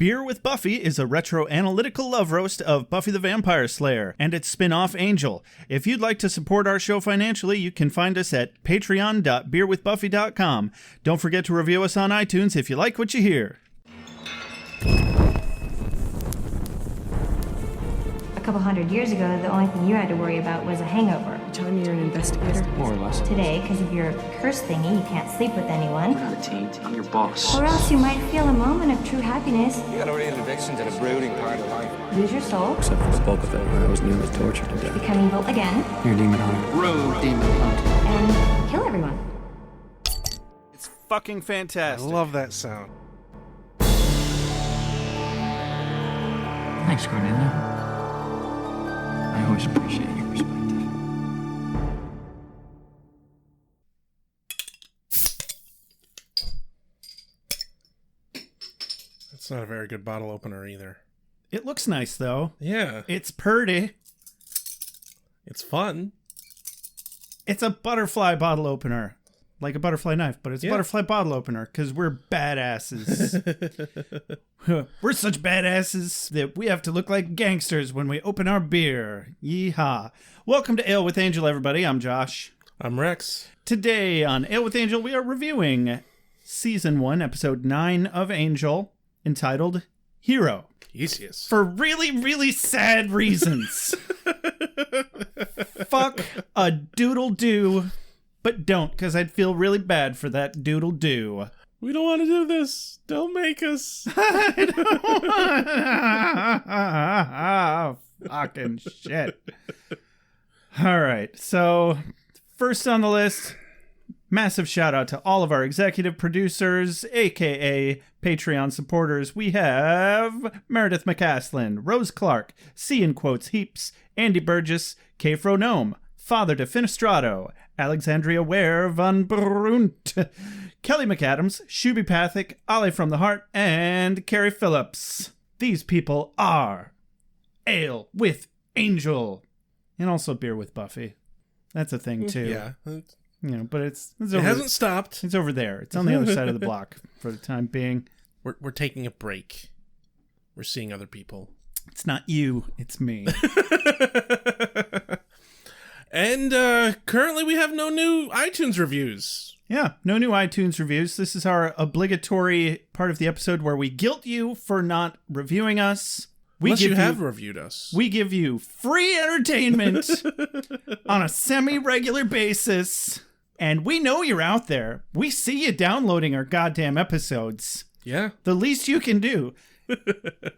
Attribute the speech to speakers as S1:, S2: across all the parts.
S1: Beer with Buffy is a retro-analytical love roast of Buffy the Vampire Slayer and its spin-off Angel. If you'd like to support our show financially, you can find us at patreon.beerwithbuffy.com. Don't forget to review us on iTunes if you like what you hear.
S2: A couple hundred years ago, the only thing you had to worry about was a hangover.
S3: You telling me you're an investigator?
S4: More or less.
S2: Today, because of your curse thingy, you can't sleep with anyone.
S4: I'm not a taint. I'm your boss.
S2: Or else you might feel a moment of true happiness.
S5: You got a real addiction to the brooding part of life.
S2: Lose your soul.
S4: Except for the bulk of it, where I was nearly tortured to death.
S2: Become evil again.
S4: You're a demon hunter. Road demon hunter.
S2: And kill everyone.
S1: It's fucking
S6: I
S1: fantastic.
S6: love that sound.
S4: Thanks, Cornelia. I always appreciate your perspective.
S6: That's not a very good bottle opener either.
S1: It looks nice, though.
S6: Yeah,
S1: It's purty.
S6: it's fun.
S1: It's a butterfly bottle opener. Like a butterfly knife, but it's a
S6: Yeah.
S1: butterfly bottle opener, because we're badasses. We're such badasses that we have to look like gangsters when we open our beer. Yeehaw. Welcome to Ale with Angel, everybody. I'm Josh.
S6: I'm Rex.
S1: Today on Ale with Angel, we are reviewing Season 1, Episode 9 of Angel, entitled Hero.
S6: Easiest.
S1: For really, really sad reasons. Fuck a doodle-doo, but don't, because I'd feel really bad for that doodle-doo.
S6: We don't want to do this. Don't make us.
S1: Fucking shit. All right, so first on the list, massive shout out to all of our executive producers, aka Patreon supporters. We have Meredith McCaslin, Rose Clark, C in quotes Heaps, Andy Burgess, K. Fronome, Father de Finistrato, Alexandria Ware von Brunt, Kelly McAdams, Shuby Pathic, Ale from the Heart, and Carrie Phillips. These people are Ale with Angel. And also Beer with Buffy. That's a thing, too.
S6: Yeah.
S1: You know, but it's
S6: It
S1: over,
S6: hasn't stopped.
S1: it's over there. It's on the other side of the block for the time being.
S6: We're taking a break. We're seeing other people.
S1: It's not you, it's me.
S6: And currently we have no new iTunes reviews.
S1: Yeah, no new iTunes reviews. This is our obligatory part of the episode where we guilt you for not reviewing us.
S6: Unless you have reviewed us.
S1: We give you free entertainment on a semi-regular basis. And we know you're out there. We see you downloading our goddamn episodes.
S6: Yeah.
S1: The least you can do.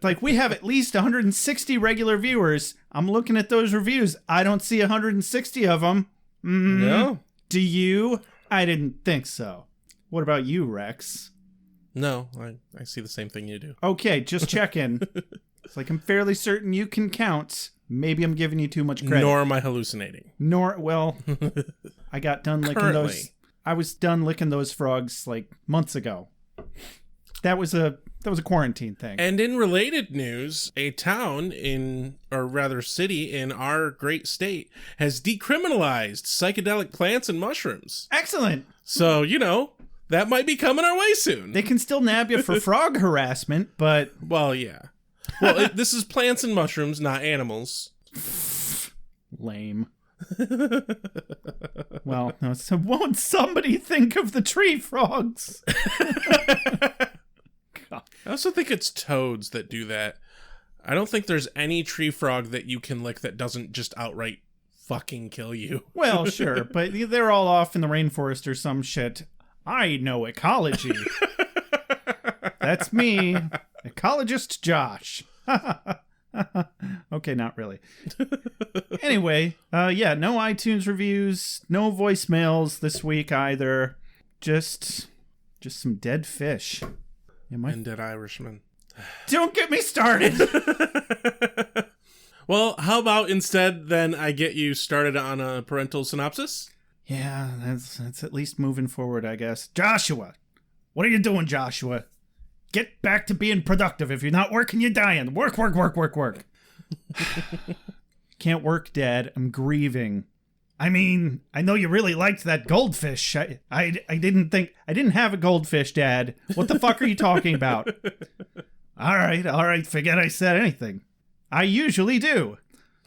S1: Like, we have at least 160 regular viewers. I'm looking at those reviews. I don't see 160 of them.
S6: No.
S1: Do you? I didn't think so. What about you, Rex?
S6: No, I see the same thing you do.
S1: Okay, just checking. It's like I'm fairly certain you can count. Maybe I'm giving you too much credit.
S6: Nor am I hallucinating.
S1: Well, I got done licking those. I was done licking those frogs like months ago. That was a quarantine thing.
S6: And in related news, a town city in our great state has decriminalized psychedelic plants and mushrooms.
S1: Excellent.
S6: So, that might be coming our way soon.
S1: They can still nab you for frog harassment, but...
S6: Well, yeah. Well, this is plants and mushrooms, not animals.
S1: Lame. Well, no, so won't somebody think of the tree frogs?
S6: I also think it's toads that do that. I don't think there's any tree frog that you can lick that doesn't just outright fucking kill you.
S1: Well, sure, but they're all off in the rainforest or some shit. I know ecology. That's me, ecologist Josh. Okay, not really. Anyway, yeah, no iTunes reviews, no voicemails this week either. Just some dead fish.
S6: And dead Irishman.
S1: Don't get me started.
S6: Well, how about instead then I get you started on a parental synopsis?
S1: Yeah, that's at least moving forward, I guess. Joshua! What are you doing, Joshua? Get back to being productive. If you're not working, you're dying. Work. Can't work, Dad. I'm grieving. I mean, I know you really liked that goldfish. I didn't have a goldfish, Dad. What the fuck are you talking about? All right, forget I said anything. I usually do.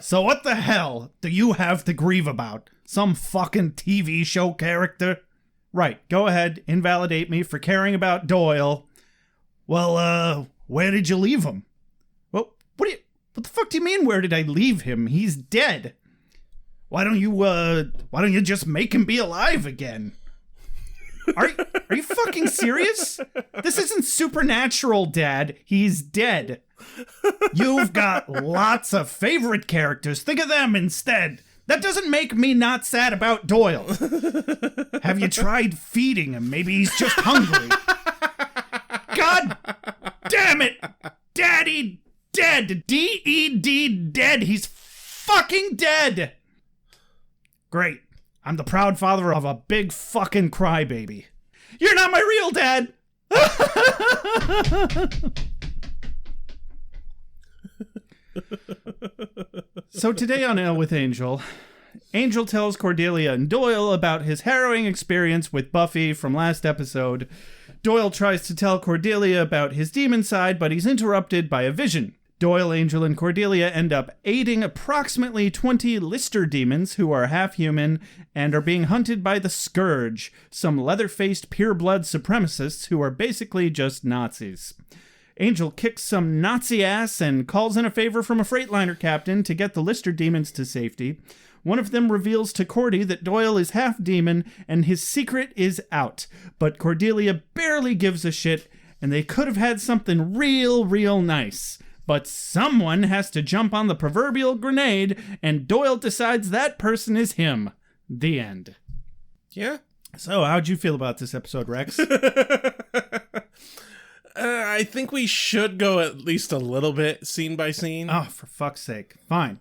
S1: So what the hell do you have to grieve about? Some fucking TV show character? Right, go ahead, invalidate me for caring about Doyle. Well, where did you leave him? Well, what the fuck do you mean, where did I leave him? He's dead. Why don't you just make him be alive again? Are you fucking serious? This isn't Supernatural, Dad. He's dead. You've got lots of favorite characters. Think of them instead. That doesn't make me not sad about Doyle. Have you tried feeding him? Maybe he's just hungry. God damn it! Daddy dead. D-E-D dead. He's fucking dead. Great. I'm the proud father of a big fucking crybaby. You're not my real dad! So today on Ale with Angel, Angel tells Cordelia and Doyle about his harrowing experience with Buffy from last episode. Doyle tries to tell Cordelia about his demon side, but he's interrupted by a vision. Doyle, Angel, and Cordelia end up aiding approximately 20 Lister demons who are half-human and are being hunted by the Scourge, some leather-faced pure-blood supremacists who are basically just Nazis. Angel kicks some Nazi ass and calls in a favor from a Freightliner captain to get the Lister demons to safety. One of them reveals to Cordy that Doyle is half-demon and his secret is out, but Cordelia barely gives a shit, and they could have had something real nice. But someone has to jump on the proverbial grenade, and Doyle decides that person is him. The end.
S6: Yeah.
S1: So, how'd you feel about this episode, Rex?
S6: I think we should go at least a little bit scene by scene.
S1: Oh, for fuck's sake. Fine.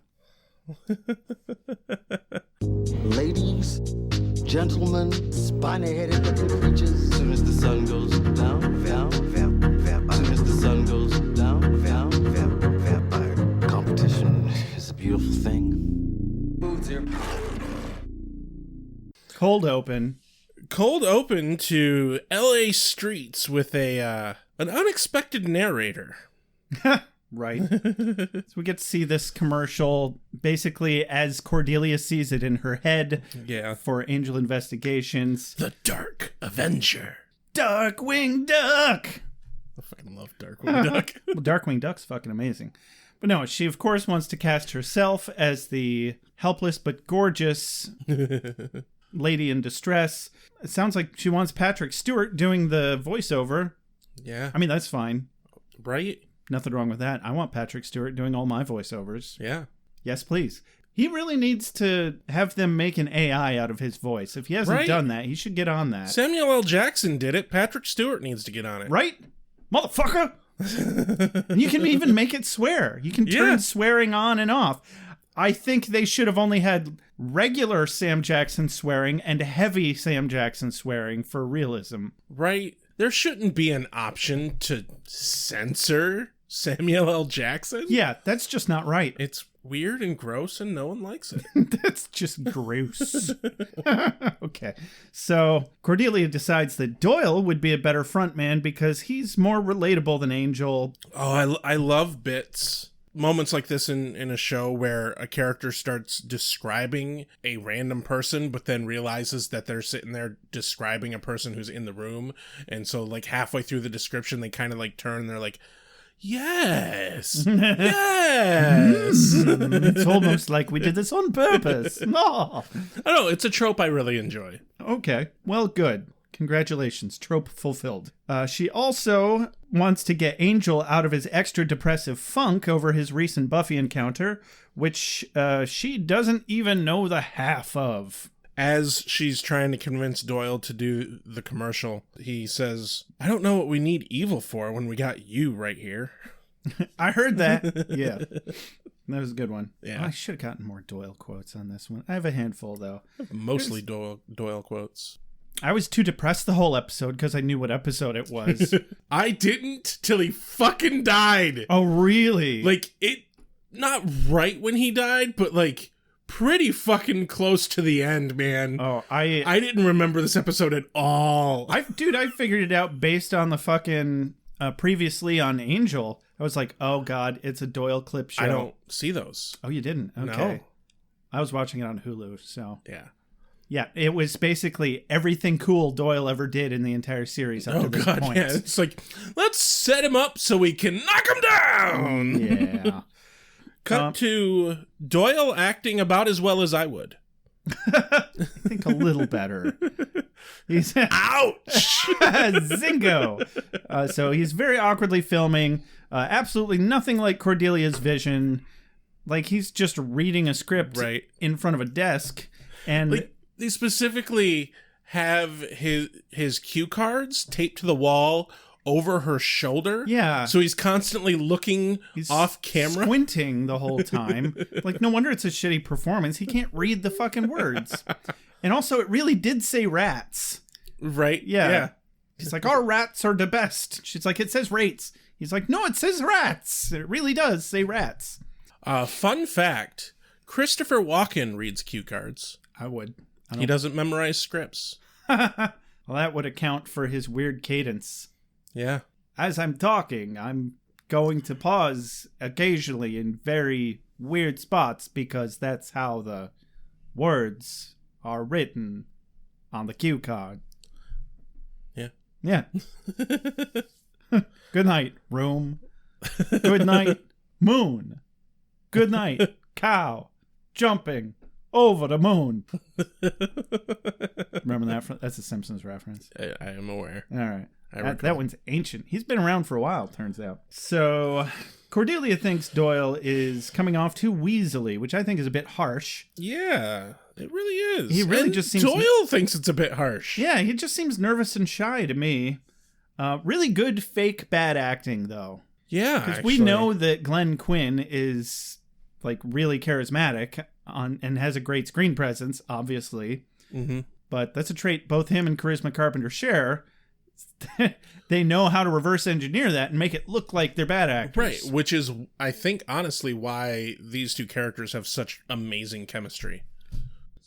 S3: Ladies, gentlemen, spiny-headed looking creatures. Soon as the sun goes down, soon as the sun goes down, vampire. Competition is a beautiful thing.
S1: Cold open
S6: to LA streets with an unexpected narrator.
S1: Right. So we get to see this commercial basically as Cordelia sees it in her head.
S6: Yeah.
S1: For Angel Investigations.
S6: The Dark Avenger.
S1: Darkwing Duck.
S6: I fucking love Darkwing Duck.
S1: Well, Darkwing Duck's fucking amazing. But no, she of course wants to cast herself as the helpless but gorgeous lady in distress. It sounds like she wants Patrick Stewart doing the voiceover.
S6: Yeah.
S1: I mean, that's fine.
S6: Right?
S1: Nothing wrong with that. I want Patrick Stewart doing all my voiceovers.
S6: Yeah.
S1: Yes, please. He really needs to have them make an AI out of his voice. If he hasn't done that, he should get on that.
S6: Samuel L. Jackson did it. Patrick Stewart needs to get on it.
S1: Right? Motherfucker! You can even make it swear. You can turn swearing on and off. I think they should have only had regular Sam Jackson swearing and heavy Sam Jackson swearing for realism.
S6: Right? There shouldn't be an option to censor Samuel L. Jackson.
S1: Yeah, that's just not right.
S6: It's weird and gross and no one likes it.
S1: That's just gross. Okay. So Cordelia decides that Doyle would be a better frontman because he's more relatable than Angel.
S6: Oh, I love moments like this in a show where a character starts describing a random person but then realizes that they're sitting there describing a person who's in the room, and so like halfway through the description they kind of like turn and they're like, yes.
S1: It's almost like we did this on purpose. No.
S6: I don't know, it's a trope I really enjoy.
S1: Okay, well, good. Congratulations, trope fulfilled. She also wants to get Angel out of his extra depressive funk over his recent Buffy encounter, which she doesn't even know the half of.
S6: As she's trying to convince Doyle to do the commercial, he says, I don't know what we need evil for when we got you right here.
S1: I heard that. Yeah. That was a good one.
S6: Yeah.
S1: Oh, I should have gotten more Doyle quotes on this one. I have a handful, though.
S6: Mostly Doyle quotes.
S1: I was too depressed the whole episode because I knew what episode it was.
S6: I didn't till he fucking died.
S1: Oh, really?
S6: Like, not right when he died, but like pretty fucking close to the end, man.
S1: Oh,
S6: I didn't remember this episode at all.
S1: I figured it out based on the fucking previously on Angel. I was like, oh God, it's a Doyle clip show.
S6: I don't see those.
S1: Oh, you didn't? Okay.
S6: No.
S1: I was watching it on Hulu, so.
S6: Yeah.
S1: Yeah, it was basically everything cool Doyle ever did in the entire series up to this point.
S6: Yeah. It's like, let's set him up so we can knock him down.
S1: Yeah.
S6: Cut to Doyle acting about as well as I would.
S1: I think a little better. He's
S6: Ouch!
S1: Zingo. So he's very awkwardly filming. Absolutely nothing like Cordelia's vision. Like he's just reading a script in front of a desk. And
S6: like, they specifically have his cue cards taped to the wall over her shoulder.
S1: Yeah.
S6: So he's constantly looking off camera.
S1: Squinting the whole time. Like, no wonder it's a shitty performance. He can't read the fucking words. And also, it really did say rats.
S6: Right?
S1: Yeah. He's like, our rats are the best. She's like, it says rates. He's like, no, it says rats. It really does say rats.
S6: Fun fact, Christopher Walken reads cue cards.
S1: I would.
S6: He doesn't memorize scripts.
S1: Well, that would account for his weird cadence.
S6: Yeah.
S1: As I'm talking, I'm going to pause occasionally in very weird spots because that's how the words are written on the cue card.
S6: Yeah.
S1: Yeah. Good night, room. Good night, moon. Good night, cow. Jumping over the moon. Remember that? That's a Simpsons reference.
S6: I am aware.
S1: All right. That one's ancient. He's been around for a while, turns out. So Cordelia thinks Doyle is coming off too weaselly, which I think is a bit harsh.
S6: Yeah, it really is.
S1: He really just seems...
S6: Doyle thinks it's a bit harsh.
S1: Yeah, he just seems nervous and shy to me. Really good fake bad acting, though.
S6: Yeah,
S1: because we know that Glenn Quinn is like really charismatic and has a great screen presence, obviously.
S6: Mm-hmm.
S1: But that's a trait both him and Charisma Carpenter share. They know how to reverse engineer that and make it look like they're bad actors.
S6: Right, which is, I think, honestly, why these two characters have such amazing chemistry.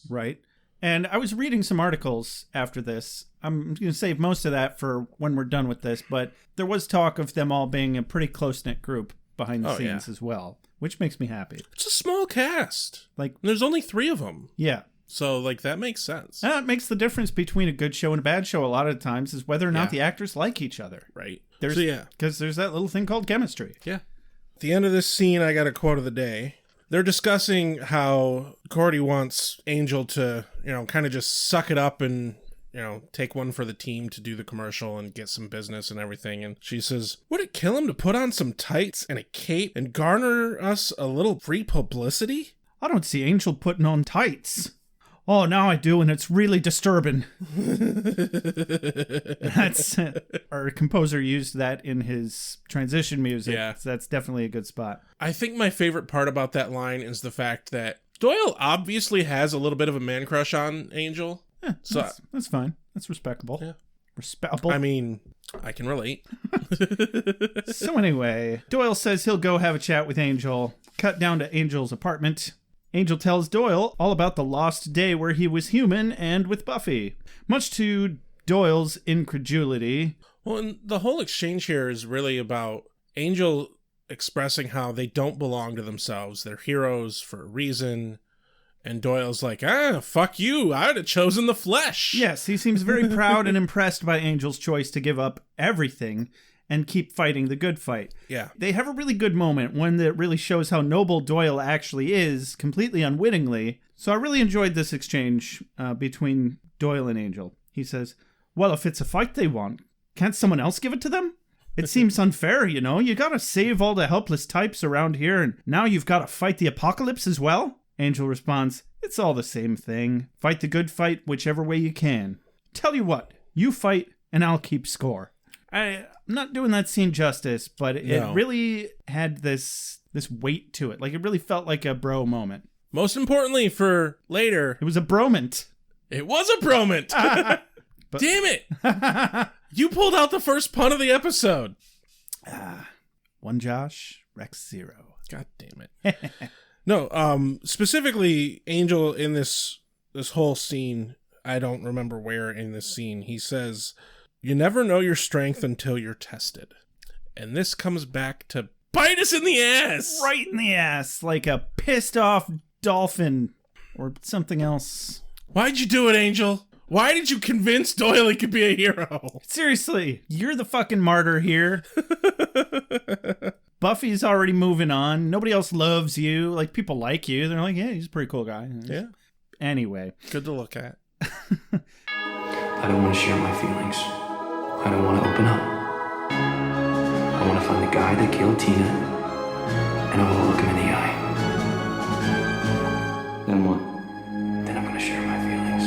S1: Right. And I was reading some articles after this. I'm going to save most of that for when we're done with this, but there was talk of them all being a pretty close-knit group behind the scenes as well, which makes me happy.
S6: It's a small cast.
S1: Like,
S6: there's only 3 of them.
S1: Yeah.
S6: So, like, that makes sense.
S1: It makes the difference between a good show and a bad show a lot of times is whether or not the actors like each other.
S6: Right.
S1: Because there's that little thing called chemistry.
S6: Yeah. At the end of this scene, I got a quote of the day. They're discussing how Cordy wants Angel to, kind of just suck it up and, take one for the team to do the commercial and get some business and everything. And she says, would it kill him to put on some tights and a cape and garner us a little free publicity?
S1: I don't see Angel putting on tights. Oh, now I do, and it's really disturbing. Our composer used that in his transition music.
S6: Yeah.
S1: So that's definitely a good spot.
S6: I think my favorite part about that line is the fact that Doyle obviously has a little bit of a man crush on Angel.
S1: Yeah, so that's fine. That's respectable.
S6: Yeah.
S1: Respectable.
S6: I mean, I can relate.
S1: So anyway, Doyle says he'll go have a chat with Angel. Cut down to Angel's apartment. Angel tells Doyle all about the lost day where he was human and with Buffy. Much to Doyle's incredulity.
S6: Well, and the whole exchange here is really about Angel expressing how they don't belong to themselves. They're heroes for a reason. And Doyle's like, fuck you. I'd have chosen the flesh.
S1: Yes, he seems very proud and impressed by Angel's choice to give up everything and keep fighting the good fight.
S6: Yeah.
S1: They have a really good moment, one that really shows how noble Doyle actually is, completely unwittingly. So I really enjoyed this exchange between Doyle and Angel. He says, well, if it's a fight they want, can't someone else give it to them? It seems unfair, You gotta save all the helpless types around here, and now you've gotta fight the apocalypse as well? Angel responds, it's all the same thing. Fight the good fight whichever way you can. Tell you what, you fight and I'll keep score. I'm not doing that scene justice, but it really had this weight to it. Like, it really felt like a bro moment.
S6: Most importantly for later,
S1: it was a broment.
S6: It was a broment. Damn it. You pulled out the first pun of the episode.
S1: One Josh, Rex 0.
S6: God damn it. No, specifically Angel in this whole scene, I don't remember where in this scene, he says, you never know your strength until you're tested. And this comes back to Bite us in the ass.
S1: Right in the ass, like a pissed off dolphin or something else.
S6: Why'd you do it, Angel? Why did you convince Doyle he could be a hero?
S1: Seriously, you're the fucking martyr here. Buffy's already moving on. Nobody else loves you. Like, people like you. They're like, yeah, he's a pretty cool guy.
S6: Yeah.
S1: Anyway.
S6: Good to look at.
S4: I don't want to share my feelings. I don't want to open up. I want to find the guy that killed Tina, and I want to look him in the eye. Then what? Then I'm going to share my feelings.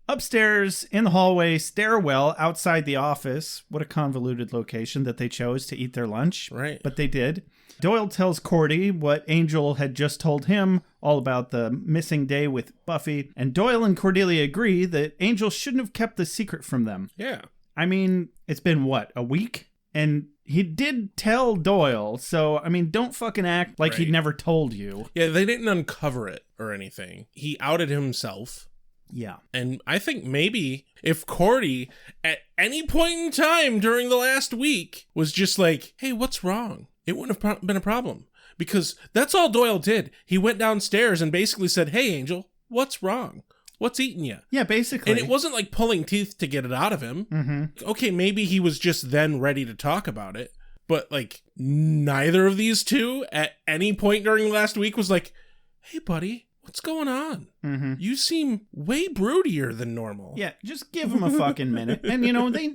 S1: Upstairs in the hallway stairwell outside the office. What a convoluted location that they chose to eat their lunch.
S6: Right.
S1: But they did. Doyle tells Cordy what Angel had just told him, all about the missing day with Buffy. And Doyle and Cordelia agree that Angel shouldn't have kept the secret from them.
S6: Yeah.
S1: I mean, it's been, what, a week? And he did tell Doyle, so, I mean, don't fucking act like he never told you.
S6: Yeah, they didn't uncover it or anything. He outed himself.
S1: Yeah.
S6: And I think maybe if Cordy, at any point in time during the last week, was just like, hey, what's wrong? It wouldn't have been a problem. Because that's all Doyle did. He went downstairs and basically said, hey, Angel, what's wrong? What's eating you?
S1: Yeah, basically.
S6: And it wasn't like pulling teeth to get it out of him.
S1: Mm-hmm.
S6: Okay, maybe he was just then ready to talk about it. But, like, neither of these two at any point during last week was like, hey, buddy, what's going on?
S1: Mm-hmm.
S6: You seem way broodier than normal.
S1: Yeah, just give him a fucking minute. And, you know, they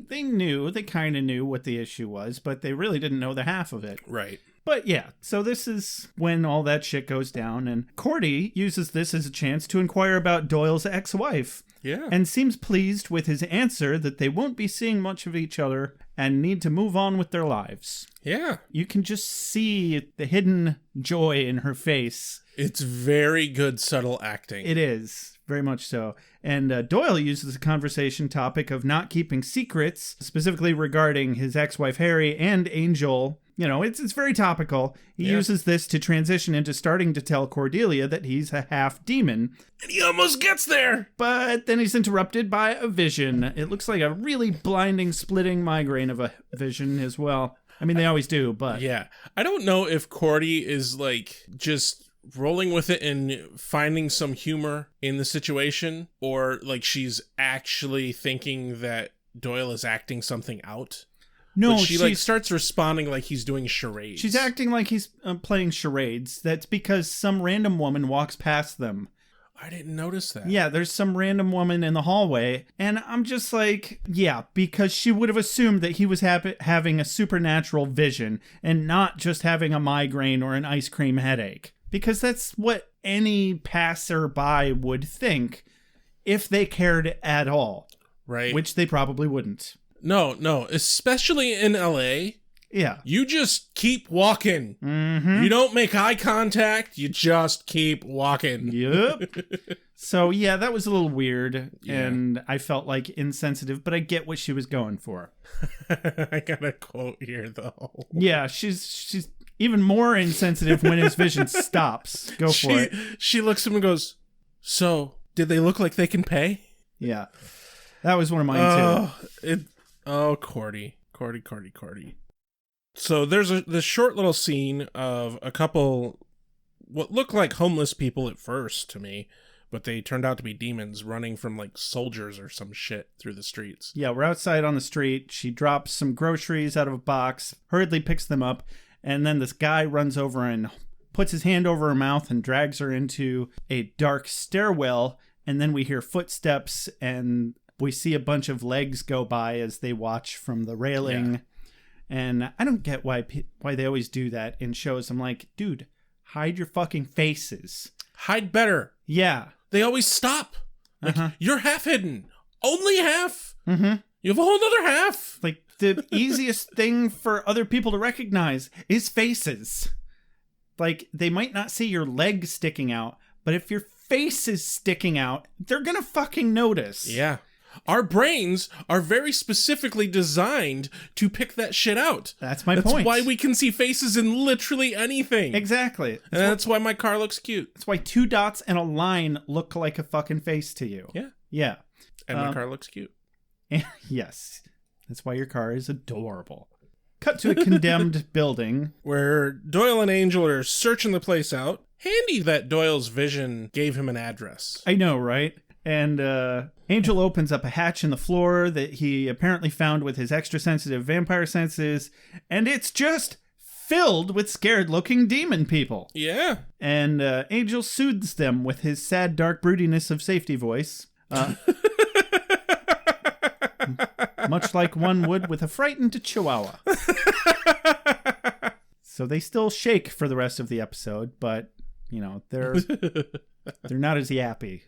S1: kind of knew what the issue was, but they really didn't know the half of it.
S6: Right.
S1: But yeah, so this is when all that shit goes down, and Cordy uses this as a chance to inquire about Doyle's ex-wife.
S6: Yeah.
S1: And seems pleased with his answer that they won't be seeing much of each other and need to move on with their lives.
S6: Yeah.
S1: You can just see the hidden joy in her face.
S6: It's very good, subtle acting.
S1: It is, very much so. And Doyle uses the conversation topic of not keeping secrets, specifically regarding his ex-wife Harry and Angel. You know, it's very topical. He uses this to transition into starting to tell Cordelia that he's a half demon.
S6: And he almost gets there!
S1: But then he's interrupted by a vision. It looks like a really blinding, splitting migraine of a vision as well. I mean, they always do, but...
S6: Yeah. I don't know if Cordy is, like, just rolling with it and finding some humor in the situation, or, like, she's actually thinking that Doyle is acting something out.
S1: No,
S6: but she like starts responding like he's doing charades.
S1: She's acting like he's playing charades. That's because some random woman walks past them.
S6: I didn't notice that.
S1: Yeah, there's some random woman in the hallway, and I'm just like, yeah, because she would have assumed that he was having a supernatural vision and not just having a migraine or an ice cream headache. Because that's what any passerby would think if they cared at all.
S6: Right.
S1: Which they probably wouldn't.
S6: No, especially in LA.
S1: Yeah.
S6: You just keep walking.
S1: Mm-hmm.
S6: You don't make eye contact. You just keep walking.
S1: Yep. So, yeah, that was a little weird,
S6: Yeah.
S1: and I felt like insensitive, but I get what she was going for.
S6: I got a quote here, though.
S1: Yeah, she's even more insensitive when his vision stops. Go for it.
S6: She looks at him and goes, so, did they look like they can pay?
S1: Yeah. That was one of mine, too.
S6: Cordy. So there's this short little scene of a couple, what looked like homeless people at first to me, but they turned out to be demons running from like soldiers or some shit through the streets.
S1: Yeah, we're outside on the street. She drops some groceries out of a box, hurriedly picks them up, and then this guy runs over and puts his hand over her mouth and drags her into a dark stairwell, and then we hear footsteps and we see a bunch of legs go by as they watch from the railing. Yeah. And I don't get why they always do that in shows. I'm like, dude, hide your fucking faces.
S6: Hide better.
S1: Yeah.
S6: They always stop. Like, you're half hidden. Only half.
S1: Mm-hmm.
S6: You have a whole other half.
S1: Like, the easiest thing for other people to recognize is faces. Like, they might not see your leg sticking out, but if your face is sticking out, they're gonna fucking notice.
S6: Yeah. Our brains are very specifically designed to pick that shit out.
S1: That's my point.
S6: That's why we can see faces in literally anything.
S1: Exactly.
S6: And that's why my car looks cute.
S1: That's why 2 dots and a line look like a fucking face to you.
S6: Yeah.
S1: Yeah.
S6: And my car looks cute.
S1: Yes, that's why your car is adorable. Cut to a condemned building.
S6: Where Doyle and Angel are searching the place out. Handy that Doyle's vision gave him an address.
S1: I know, right? And Angel opens up a hatch in the floor that he apparently found with his extra-sensitive vampire senses, and it's just filled with scared-looking demon people.
S6: Yeah.
S1: And Angel soothes them with his sad, dark broodiness of safety voice. Much like one would with a frightened chihuahua. So they still shake for the rest of the episode, but, you know, they're not as yappy.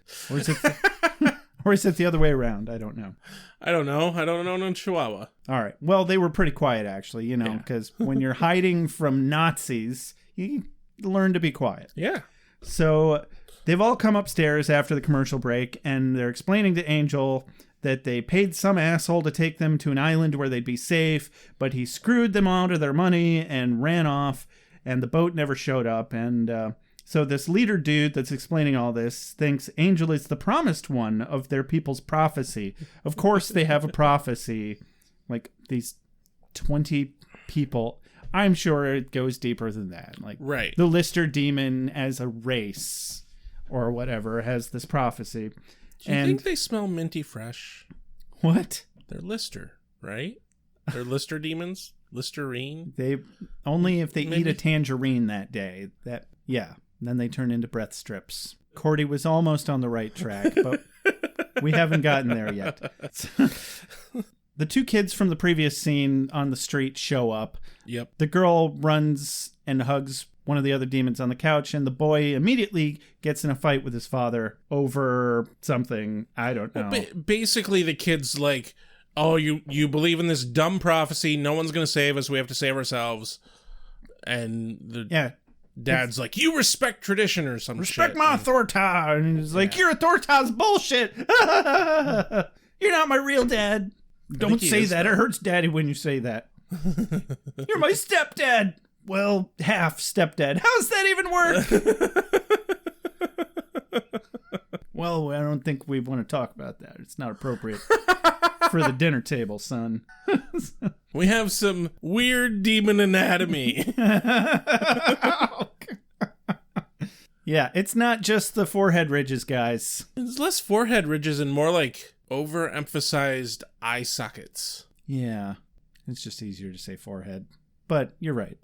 S1: Or is it the other way around? I don't know.
S6: I don't know no chihuahua.
S1: All right. Well, they were pretty quiet, actually, you know, because when you're hiding from Nazis, you learn to be quiet.
S6: Yeah.
S1: So they've all come upstairs after the commercial break, and they're explaining to Angel that they paid some asshole to take them to an island where they'd be safe, but he screwed them out of their money and ran off, and the boat never showed up. And so this leader dude that's explaining all this thinks Angel is the promised one of their people's prophecy. Of course they have a prophecy, like these 20 people. I'm sure it goes deeper than that. Like
S6: right.
S1: The Lister demon as a race or whatever has this prophecy.
S6: Do you think they smell minty fresh?
S1: What?
S6: They're Lister, right? They're Lister demons? Listerine?
S1: They only if they
S6: Maybe.
S1: eat a tangerine that day. Yeah. And then they turn into breath strips. Cordy was almost on the right track, but we haven't gotten there yet. The two kids from the previous scene on the street show up.
S6: Yep.
S1: The girl runs and hugs one of the other demons on the couch, and the boy immediately gets in a fight with his father over something. I don't know.
S6: Well, basically, the kid's like, oh, you believe in this dumb prophecy. No one's going to save us. We have to save ourselves. And the dad's like, you respect tradition or some shit.
S1: Respect my authority. And he's like, your authority's bullshit. You're not my real dad. Don't say that. It hurts daddy when you say that. You're my stepdad. Well, half stepdad. How's that even work? Well, I don't think we want to talk about that. It's not appropriate for the dinner table, son.
S6: We have some weird demon anatomy.
S1: Yeah, it's not just the forehead ridges, guys.
S6: It's less forehead ridges and more like overemphasized eye sockets.
S1: Yeah, it's just easier to say forehead. But you're right.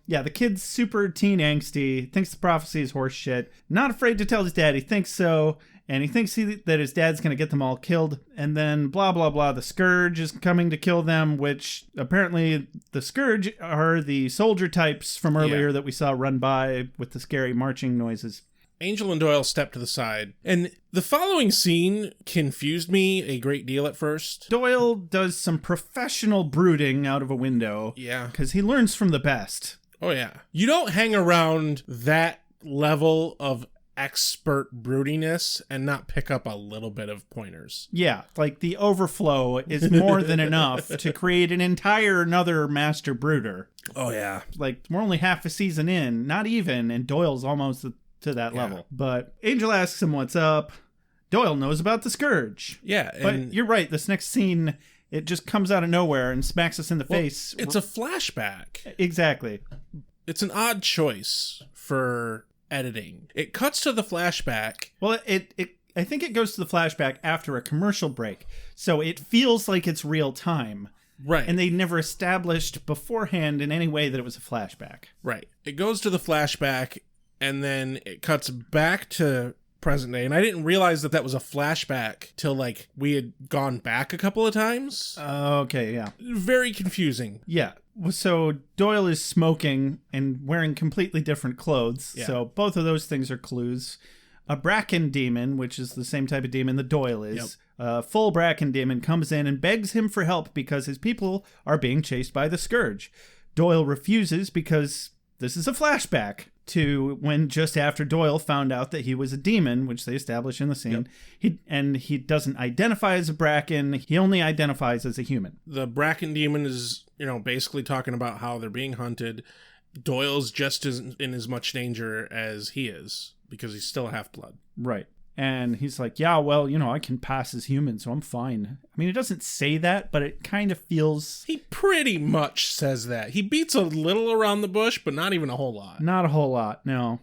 S1: Yeah, the kid's super teen angsty, thinks the prophecy is horse shit, not afraid to tell his dad he thinks so, and he thinks that his dad's going to get them all killed, and then blah, blah, blah, the Scourge is coming to kill them, which apparently the Scourge are the soldier types from earlier that we saw run by with the scary marching noises.
S6: Angel and Doyle step to the side, and the following scene confused me a great deal at first.
S1: Doyle does some professional brooding out of a window.
S6: Yeah.
S1: Because he learns from the best.
S6: Oh, yeah. You don't hang around that level of expert broodiness and not pick up a little bit of pointers.
S1: Yeah, like the overflow is more than enough to create an entire another master brooder.
S6: Oh, yeah.
S1: Like, we're only half a season in, not even, and Doyle's almost to that level. But Angel asks him what's up. Doyle knows about the Scourge.
S6: Yeah.
S1: But you're right, this next scene, it just comes out of nowhere and smacks us in the face.
S6: It's a flashback.
S1: Exactly.
S6: It's an odd choice for editing. It cuts to the flashback.
S1: Well, I think it goes to the flashback after a commercial break. So it feels like it's real time.
S6: Right.
S1: And they never established beforehand in any way that it was a flashback.
S6: Right. It goes to the flashback, and then it cuts back to present day. And I didn't realize that was a flashback till, like, we had gone back a couple of times.
S1: Okay, yeah.
S6: Very confusing.
S1: Yeah. So Doyle is smoking and wearing completely different clothes. Yeah. So both of those things are clues. A Bracken demon, which is the same type of demon that Doyle is, full Bracken demon, comes in and begs him for help because his people are being chased by the Scourge. Doyle refuses because this is a flashback to when just after Doyle found out that he was a demon, which they establish in the scene. He doesn't identify as a Bracken. He only identifies as a human.
S6: The Bracken demon is, basically talking about how they're being hunted. Doyle's just in as much danger as he is because he's still a half-blood.
S1: Right. And he's like, yeah, well, I can pass as human, so I'm fine. I mean, it doesn't say that, but it kind of feels...
S6: He pretty much says that. He beats a little around the bush, but not even a whole lot.
S1: Not a whole lot, no.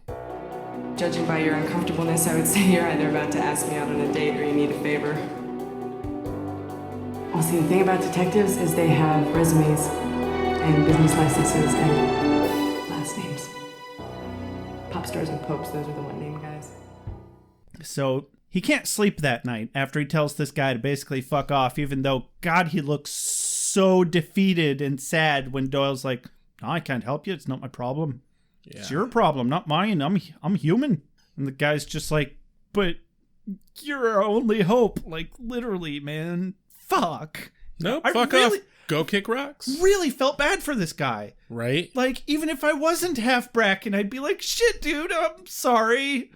S7: Judging by your uncomfortableness, I would say you're either about to ask me out on a date or you need a favor. Well, see, the thing about detectives is they have resumes and business licenses and last names. Pop stars and popes, those are the one-name guys.
S1: So he can't sleep that night after he tells this guy to basically fuck off, even though, God, he looks so defeated and sad when Doyle's like, no, I can't help you. It's not my problem. Yeah. It's your problem, not mine. I'm human. And the guy's just like, but you're our only hope. Like, literally, man. Fuck.
S6: Nope, fuck off. Go kick rocks.
S1: Really felt bad for this guy.
S6: Right?
S1: Like, even if I wasn't half Bracken, I'd be like, shit, dude, I'm sorry.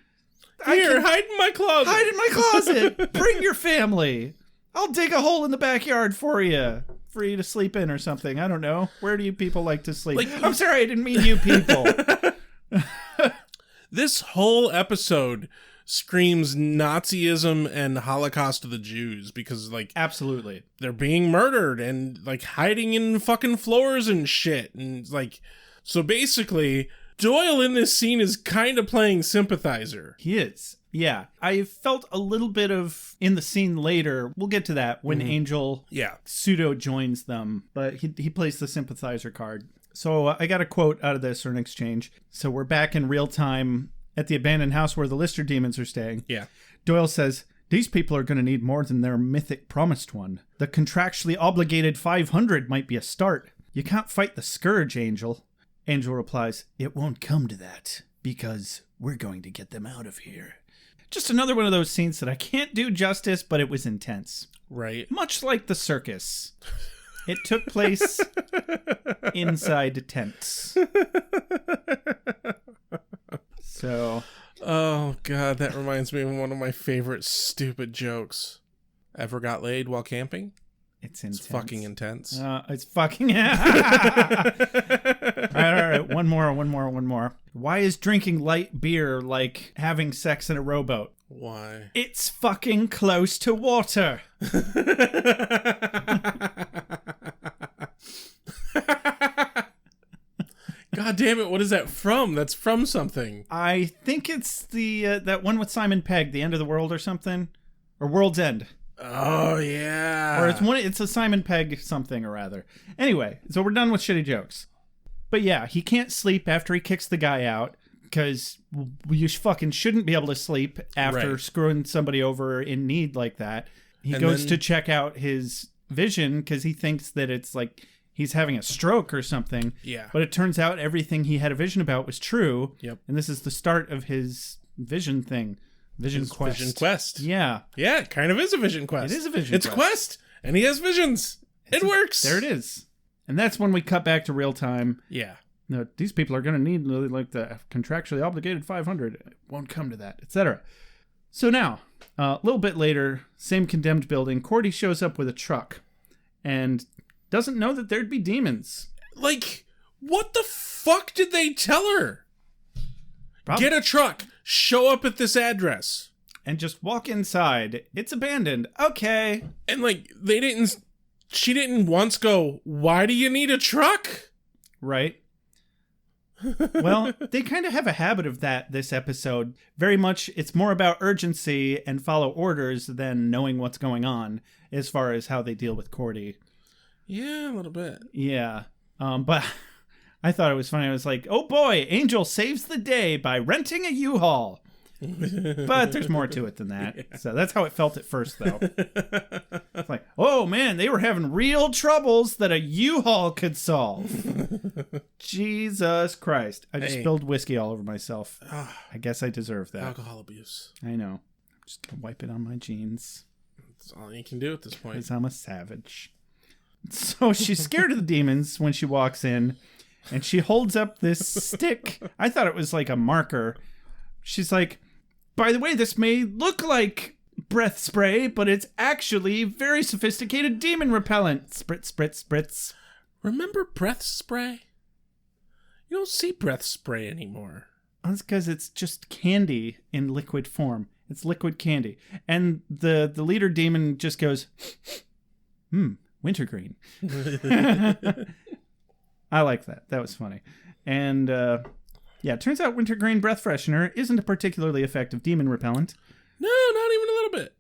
S6: Here, hide in my closet.
S1: Hide in my closet. Bring your family. I'll dig a hole in the backyard for you to sleep in or something. I don't know. Where do you people like to sleep? I'm sorry, I didn't mean you people.
S6: This whole episode screams Nazism and Holocaust of the Jews because,
S1: absolutely,
S6: they're being murdered and, hiding in fucking floors and shit. And, so basically, Doyle in this scene is kind of playing sympathizer.
S1: He is. Yeah. I felt a little bit of, in the scene later, we'll get to that, when Angel pseudo joins them, but he plays the sympathizer card. So I got a quote out of this, or an exchange. So we're back in real time at the abandoned house where the Lister demons are staying.
S6: Yeah.
S1: Doyle says, these people are going to need more than their mythic promised one. The contractually obligated 500 might be a start. You can't fight the Scourge, Angel. Angel replies, it won't come to that, because we're going to get them out of here. Just another one of those scenes that I can't do justice, but it was intense.
S6: Right.
S1: Much like the circus. It took place inside tents. So...
S6: Oh, God, that reminds me of one of my favorite stupid jokes. Ever got laid while camping?
S1: It's intense.
S6: It's fucking intense.
S1: It's fucking... all right. One more. Why is drinking light beer like having sex in a rowboat?
S6: Why?
S1: It's fucking close to water.
S6: God damn it, what is that from? That's from something.
S1: I think it's the that one with Simon Pegg, The End of the World or something. Or World's End.
S6: Oh, yeah.
S1: Or it's a Simon Pegg something or other. Anyway, so we're done with shitty jokes. But yeah, he can't sleep after he kicks the guy out, because you fucking shouldn't be able to sleep after screwing somebody over in need like that. He goes to check out his vision because he thinks that it's like he's having a stroke or something.
S6: Yeah.
S1: But it turns out everything he had a vision about was true.
S6: Yep.
S1: And this is the start of his vision thing. Vision quest.
S6: Vision quest.
S1: Yeah.
S6: Yeah, it kind of is a vision quest.
S1: It is a vision
S6: quest. It's a quest, and he has visions. It works.
S1: There it is. And that's when we cut back to real time.
S6: Yeah.
S1: No, these people are going to need like the contractually obligated 500. It won't come to that, etc. So now, a little bit later, same condemned building, Cordy shows up with a truck and doesn't know that there'd be demons.
S6: Like, what the fuck did they tell her? Get a truck. Show up at this address.
S1: And just walk inside. It's abandoned. Okay.
S6: And she didn't once go, why do you need a truck?
S1: Right. Well, they kind of have a habit of that this episode. Very much, it's more about urgency and follow orders than knowing what's going on as far as how they deal with Cordy.
S6: Yeah, a little bit.
S1: Yeah. But I thought it was funny. I was like, oh boy, Angel saves the day by renting a U-Haul. But there's more to it than that. Yeah. So that's how it felt at first, though. It's like, oh man, they were having real troubles that a U-Haul could solve. Jesus Christ. I just spilled whiskey all over myself. I guess I deserve that.
S6: Alcohol abuse.
S1: I know. I'm just going to wipe it on my jeans.
S6: That's all you can do at this point.
S1: Because I'm a savage. So she's scared of the demons when she walks in, and she holds up this stick. I thought it was like a marker. She's like, by the way, this may look like breath spray, but it's actually very sophisticated demon repellent. Spritz, spritz, spritz.
S6: Remember breath spray? You don't see breath spray anymore.
S1: That's because it's just candy in liquid form. It's liquid candy. And the leader demon just goes, wintergreen. I like that. That was funny. And it turns out wintergreen breath freshener isn't a particularly effective demon repellent.
S6: No, not even a little bit.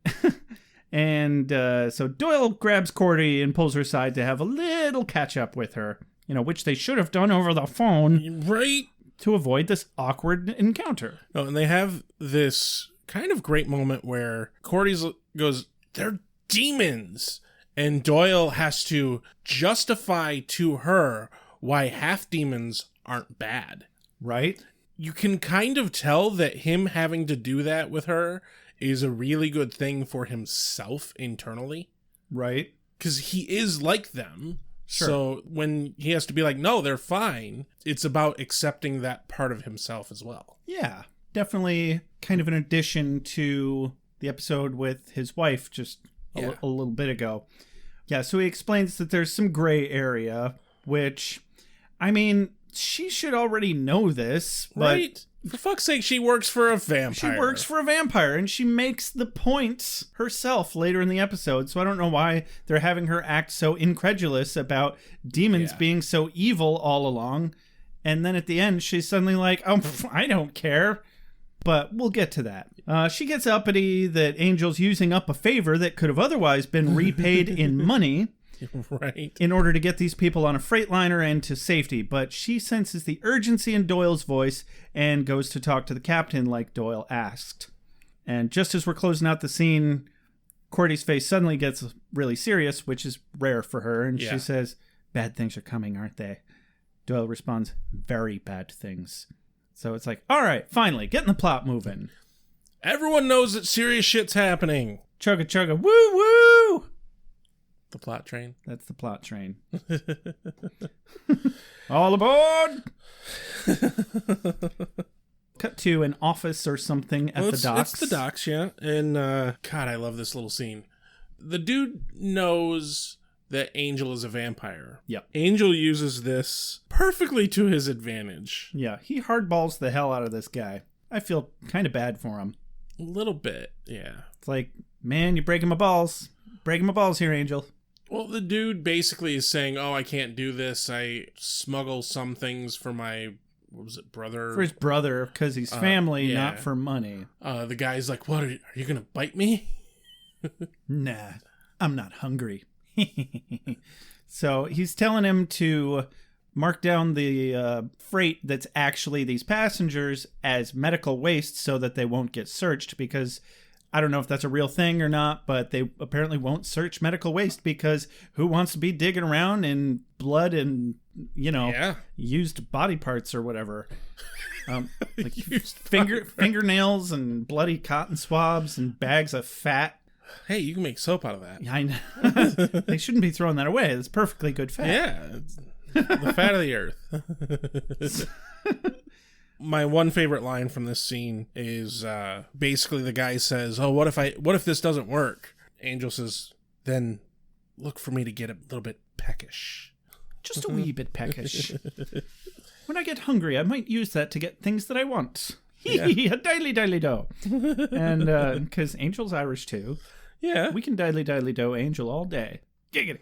S1: And so Doyle grabs Cordy and pulls her aside to have a little catch up with her, which they should have done over the phone.
S6: Right.
S1: To avoid this awkward encounter.
S6: Oh, and they have this kind of great moment where Cordy goes, they're demons. And Doyle has to justify to her why half demons aren't bad.
S1: Right?
S6: You can kind of tell that him having to do that with her is a really good thing for himself internally.
S1: Right.
S6: Because he is like them.
S1: Sure.
S6: So when he has to be like, no, they're fine, it's about accepting that part of himself as well.
S1: Yeah. Definitely kind of an addition to the episode with his wife just a little bit ago. Yeah, so he explains that there's some gray area, which, I mean, she should already know this, but...
S6: Right? For fuck's sake, she works for a vampire.
S1: She works for a vampire, and she makes the points herself later in the episode, so I don't know why they're having her act so incredulous about demons being so evil all along, and then at the end, she's suddenly like, oh, I don't care. But we'll get to that. She gets uppity that Angel's using up a favor that could have otherwise been repaid in money.
S6: Right.
S1: In order to get these people on a freightliner and to safety. But she senses the urgency in Doyle's voice and goes to talk to the captain like Doyle asked. And just as we're closing out the scene, Cordy's face suddenly gets really serious, which is rare for her. And she says, bad things are coming, aren't they? Doyle responds, very bad things. So it's like, all right, finally, getting the plot moving.
S6: Everyone knows that serious shit's happening.
S1: Chugga chugga, woo woo!
S6: The plot train.
S1: That's the plot train. All aboard! Cut to an office or something at the docks.
S6: It's the docks, yeah. And, God, I love this little scene. The dude knows that Angel is a vampire.
S1: Yep.
S6: Angel uses this perfectly to his advantage.
S1: Yeah, he hardballs the hell out of this guy. I feel kind of bad for him.
S6: A little bit, yeah.
S1: It's like, man, you're breaking my balls. Breaking my balls here, Angel.
S6: Well, the dude basically is saying, oh, I can't do this. I smuggle some things for my, what was it, brother?
S1: For his brother, because he's family, not for money.
S6: The guy's like, what, are you going to bite me?
S1: Nah, I'm not hungry. So he's telling him to mark down the freight that's actually these passengers as medical waste so that they won't get searched, because I don't know if that's a real thing or not, but they apparently won't search medical waste because who wants to be digging around in blood and, used body parts or whatever. Like fingernails and bloody cotton swabs and bags of fat.
S6: Hey, you can make soap out of that.
S1: I know. They shouldn't be throwing that away. It's perfectly good fat.
S6: Yeah. It's the fat of the earth. My one favorite line from this scene is basically the guy says, oh, what if this doesn't work? Angel says, then look for me to get a little bit peckish.
S1: Just a wee bit peckish. When I get hungry, I might use that to get things that I want.
S6: Yeah.
S1: A diddly-diddly-do. And because Angel's Irish too.
S6: Yeah.
S1: We can diddly-diddly-do Angel all day. Giggity.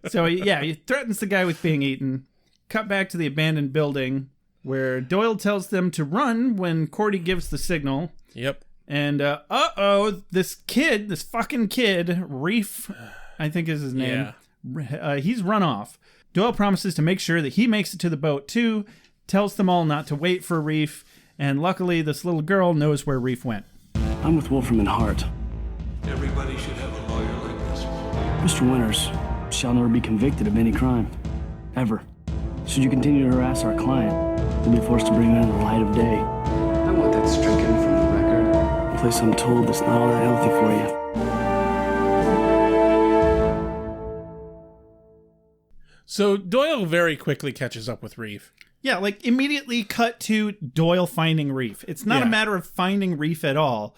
S1: So, yeah, he threatens the guy with being eaten. Cut back to the abandoned building where Doyle tells them to run when Cordy gives the signal.
S6: Yep.
S1: And, this fucking kid, Reef, I think is his name. Yeah. He's run off. Doyle promises to make sure that he makes it to the boat, too, tells them all not to wait for Reef, and luckily this little girl knows where Reef went.
S8: I'm with Wolfram and Hart.
S9: Everybody should have a lawyer like this.
S8: Mr. Winters shall never be convicted of any crime. Ever. Should you continue to harass our client, you'll be forced to bring it into the light of day.
S4: I want that stricken from the record.
S8: A place I'm told that's not all that healthy for you.
S6: So Doyle very quickly catches up with Reef.
S1: Yeah, like immediately cut to Doyle finding Reef. It's not a matter of finding Reef at all.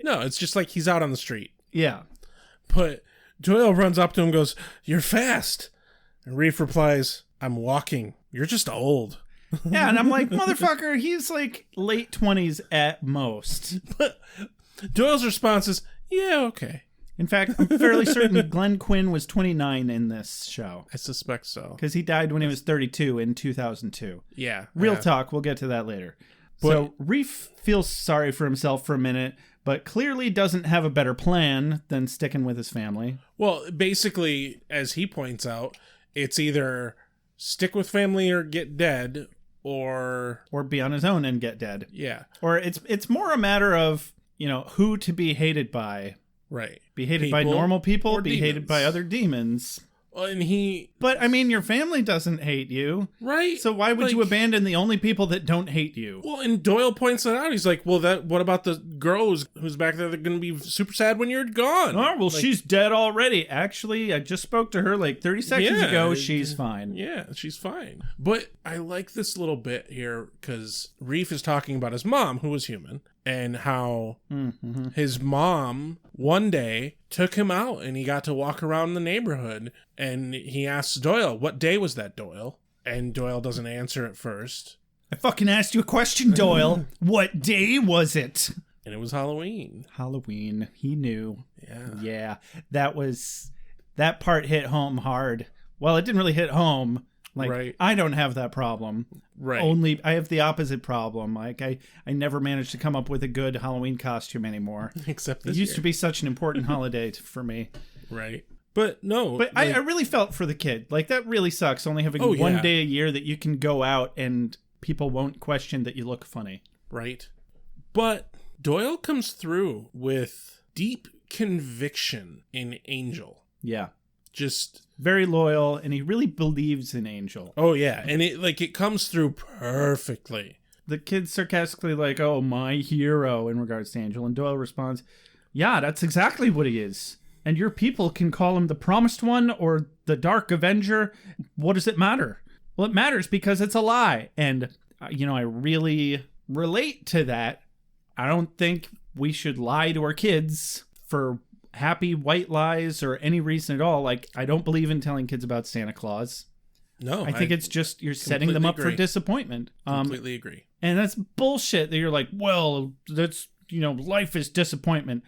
S6: No, it's just like he's out on the street.
S1: Yeah.
S6: But Doyle runs up to him and goes, "You're fast." And Reef replies, "I'm walking. You're just old."
S1: Yeah, and I'm like, motherfucker, he's like late 20s at most.
S6: But Doyle's response is, yeah, okay.
S1: In fact, I'm fairly certain Glenn Quinn was 29 in this show.
S6: I suspect so.
S1: Because he died when he was 32 in 2002.
S6: Yeah.
S1: Real
S6: yeah.
S1: talk, we'll get to that later.
S6: But-
S1: So Reef feels sorry for himself for a minute, but clearly doesn't have a better plan than sticking with his family.
S6: Well, basically, as he points out, it's either stick with family or get dead, or
S1: Be on his own and get dead.
S6: yeah,
S1: Or it's more a matter of, who to be hated by.
S6: right.
S1: Be hated by
S6: People
S1: normal people,
S6: or
S1: be hated
S6: demons.
S1: by other demons.
S6: Well, and he
S1: But, I mean, your family doesn't hate you.
S6: right.
S1: So why would you
S6: Like-
S1: abandon the only people that don't hate you?
S6: Well, and Doyle points that out. He's like, "Well, what about the girl who's back there? They're going to be super sad when you're gone."
S1: Oh, well,
S6: Like,
S1: she's dead already. Actually, I just spoke to her like 30 seconds
S6: Yeah,
S1: ago. She's fine.
S6: Yeah, she's fine. But I like this little bit here because Reef is talking about his mom, who was human, and how his mom one day took him out and he got to walk around the neighborhood. And he asks Doyle, "What day was that, Doyle?" And Doyle doesn't answer at first.
S1: I fucking asked you a question, Doyle. What day was it?
S6: And it was Halloween.
S1: Halloween. He knew.
S6: Yeah.
S1: Yeah. That part hit home hard. Well, it didn't really hit home. Like,
S6: Right.
S1: I don't have that problem.
S6: Right.
S1: Only I have the opposite problem. Like, I never managed to come up with a good Halloween costume anymore.
S6: Except
S1: It
S6: this
S1: used
S6: year.
S1: to be such an important holiday for me.
S6: Right. But no.
S1: But I really felt for the kid. Like, that really sucks, only having
S6: Oh,
S1: one
S6: yeah.
S1: day a year that you can go out and people won't question that you look funny.
S6: Right. But Doyle comes through with deep conviction in Angel.
S1: Yeah.
S6: Just
S1: Very loyal, and he really believes in Angel.
S6: oh yeah, and it comes through perfectly.
S1: The kid's sarcastically like, oh, my hero, in regards to Angel. And Doyle responds, yeah, that's exactly what he is. And your people can call him the Promised One or the Dark Avenger. What does it matter? Well, it matters because it's a lie. And, I really relate to that. I don't think we should lie to our kids for happy white lies or any reason at all. Like, I don't believe in telling kids about Santa Claus.
S6: No,
S1: I think it's just you're setting them up for
S6: agree.
S1: disappointment.
S6: Completely agree.
S1: And that's bullshit that you're like, well, that's, life is disappointment.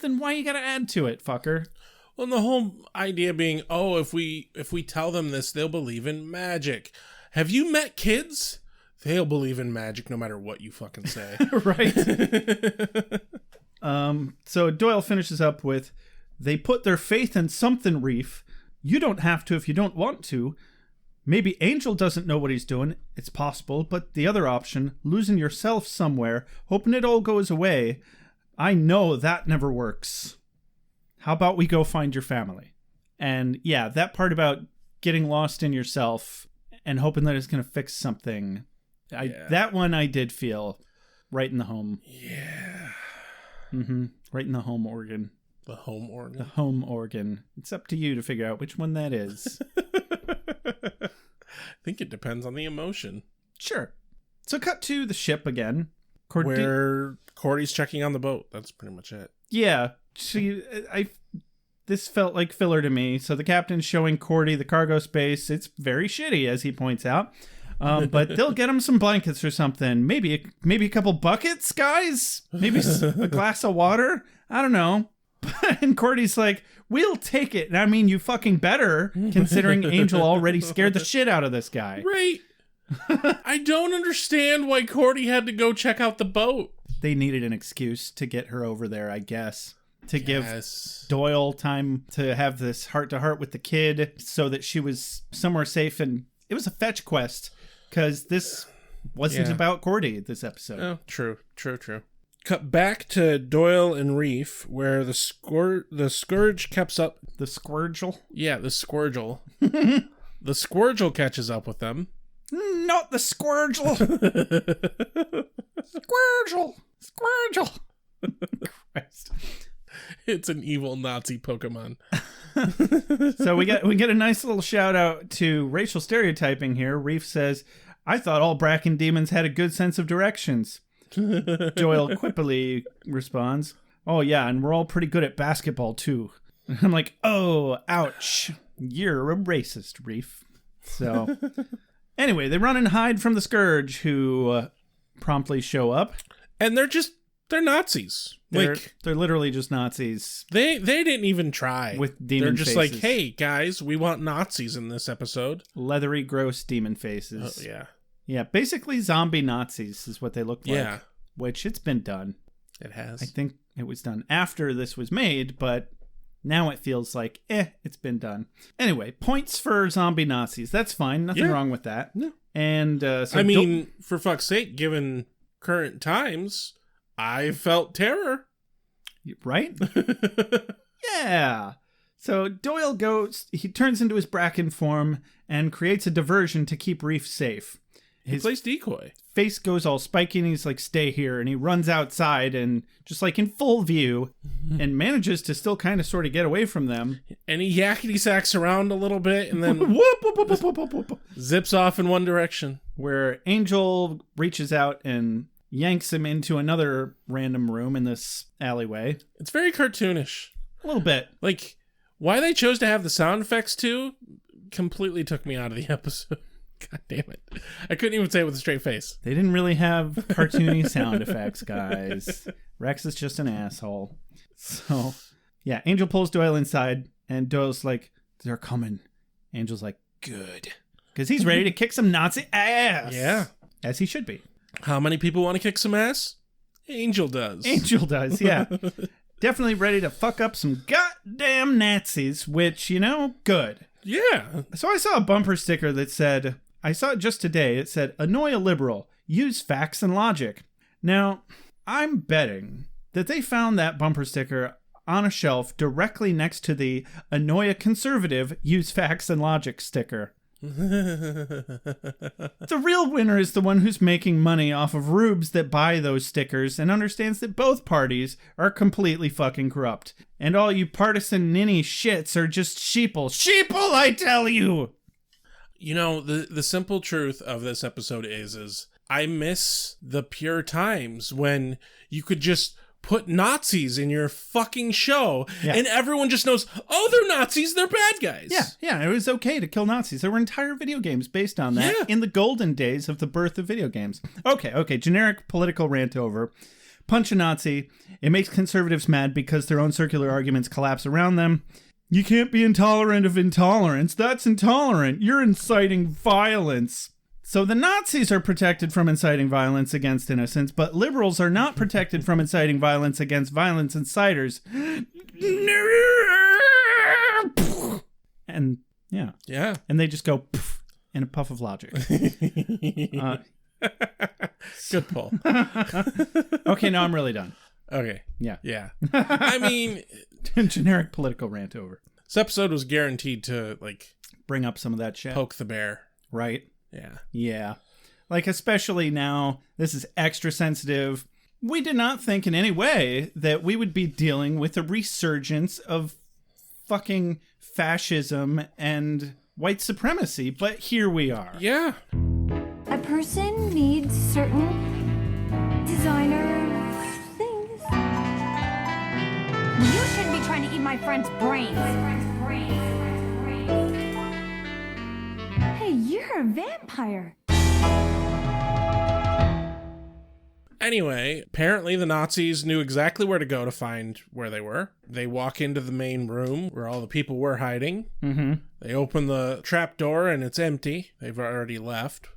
S1: Then why you gotta add to it, fucker?
S6: Well, and the whole idea being, oh, if we tell them this, they'll believe in magic. Have you met kids? They'll believe in magic no matter what you fucking say.
S1: Right. So Doyle finishes up with, they put their faith in something, Reef. You don't have to if you don't want to. Maybe Angel doesn't know what he's doing. It's possible, but the other option, losing yourself somewhere, hoping it all goes away, I know that never works. How about we go find your family? And yeah, that part about getting lost in yourself and hoping that it's going to fix something, that one I did feel right in the home.
S6: Yeah.
S1: Right in the home organ.
S6: The home organ.
S1: The home organ. It's up to you to figure out which one that is.
S6: I think it depends on the emotion.
S1: Sure. So cut to the ship again.
S6: Where Cordy's checking on the boat. That's pretty much it.
S1: Yeah. This felt like filler to me. So the captain's showing Cordy the cargo space. It's very shitty, as he points out. But they'll get him some blankets or something. Maybe a couple buckets, guys? Maybe a glass of water? I don't know. And Cordy's like, we'll take it. And I mean, you fucking better, considering Angel already scared the shit out of this guy.
S6: Right. I don't understand why Cordy had to go check out the boat.
S1: They needed an excuse to get her over there, I guess. To give
S6: Yes.
S1: Doyle time to have this heart-to-heart with the kid so that she was somewhere safe. And it was a fetch quest, because this wasn't about Cordy, this episode.
S6: Oh, true. Cut back to Doyle and Reef, where the Scourge keeps up.
S1: The Squirgle?
S6: Yeah, the Squirgle. The Squirgle catches up with them.
S1: Not the Squirgle! Squirgle! Christ.
S6: It's an evil Nazi Pokémon.
S1: So we get a nice little shout out to racial stereotyping here. Reef says, I thought all Bracken demons had a good sense of directions. Doyle quippily responds, oh yeah, and we're all pretty good at basketball too. I'm like, oh, ouch. You're a racist, Reef. So Anyway, they run and hide from the Scourge, who promptly show up.
S6: And they're Nazis.
S1: They're literally just Nazis.
S6: They didn't even try.
S1: With demon
S6: They're just
S1: faces.
S6: like, hey, guys, we want Nazis in this episode.
S1: Leathery, gross demon faces.
S6: Oh, yeah.
S1: Yeah, basically zombie Nazis is what they look like.
S6: Yeah.
S1: Which it's been done.
S6: It has.
S1: I think it was done after this was made, but now it feels like, it's been done. Anyway, points for zombie Nazis. That's fine. Nothing wrong with that.
S6: No.
S1: And
S6: I mean, for fuck's sake, given current times, I felt terror.
S1: Right? Yeah. So Doyle he turns into his Bracken form and creates a diversion to keep Reef safe.
S6: He plays decoy.
S1: Face goes all spiky and he's like, stay here. And he runs outside and just like in full view and manages to still kind of sort of get away from them.
S6: And he yakety sacks around a little bit and then
S1: whoop, whoop, whoop, whoop, whoop, whoop.
S6: Zips off in one direction.
S1: Where Angel reaches out and yanks him into another random room in this alleyway.
S6: It's very cartoonish.
S1: A little bit.
S6: Like, why they chose to have the sound effects too completely took me out of the episode. God damn it. I couldn't even say it with a straight face.
S1: They didn't really have cartoony sound effects, guys. Rex is just an asshole. So, yeah, Angel pulls Doyle inside, and Doyle's like, they're coming. Angel's like, good. Because he's ready to kick some Nazi ass.
S6: Yeah.
S1: As he should be.
S6: How many people want to kick some ass? Angel does.
S1: Angel does, yeah. Definitely ready to fuck up some goddamn Nazis, which, good.
S6: Yeah.
S1: So I saw a bumper sticker that said, I saw it just today, it said, annoy a liberal, use facts and logic. Now, I'm betting that they found that bumper sticker on a shelf directly next to the annoy a conservative, use facts and logic sticker. The real winner is the one who's making money off of rubes that buy those stickers and understands that both parties are completely fucking corrupt. And all you partisan ninny shits are just sheeple. Sheeple, I tell you!
S6: The simple truth of this episode is I miss the pure times when you could just put Nazis in your fucking show and everyone just knows, oh, they're Nazis, they're bad guys.
S1: Yeah, it was okay to kill Nazis. There were entire video games based on that in the golden days of the birth of video games. Okay, generic political rant over. Punch a Nazi. It makes conservatives mad because their own circular arguments collapse around them. You can't be intolerant of intolerance. That's intolerant. You're inciting violence. So the Nazis are protected from inciting violence against innocents, but liberals are not protected from inciting violence against violence inciters. And yeah. And they just go in a puff of logic.
S6: Good pull.
S1: Okay, now I'm really done.
S6: Okay.
S1: Yeah.
S6: I mean,
S1: generic political rant over.
S6: This episode was guaranteed to
S1: bring up some of that shit.
S6: Poke the bear.
S1: Right?
S6: Yeah.
S1: Especially now, this is extra sensitive. We did not think in any way that we would be dealing with a resurgence of fucking fascism and white supremacy, but here we are.
S6: Yeah.
S2: A person needs certain designer things. You shouldn't be trying to eat my friend's brains. Hey, you're a vampire.
S6: Anyway, apparently the Nazis knew exactly where to go to find where they were. They walk into the main room where all the people were hiding.
S1: Mm-hmm.
S6: They open the trap door and it's empty. They've already left.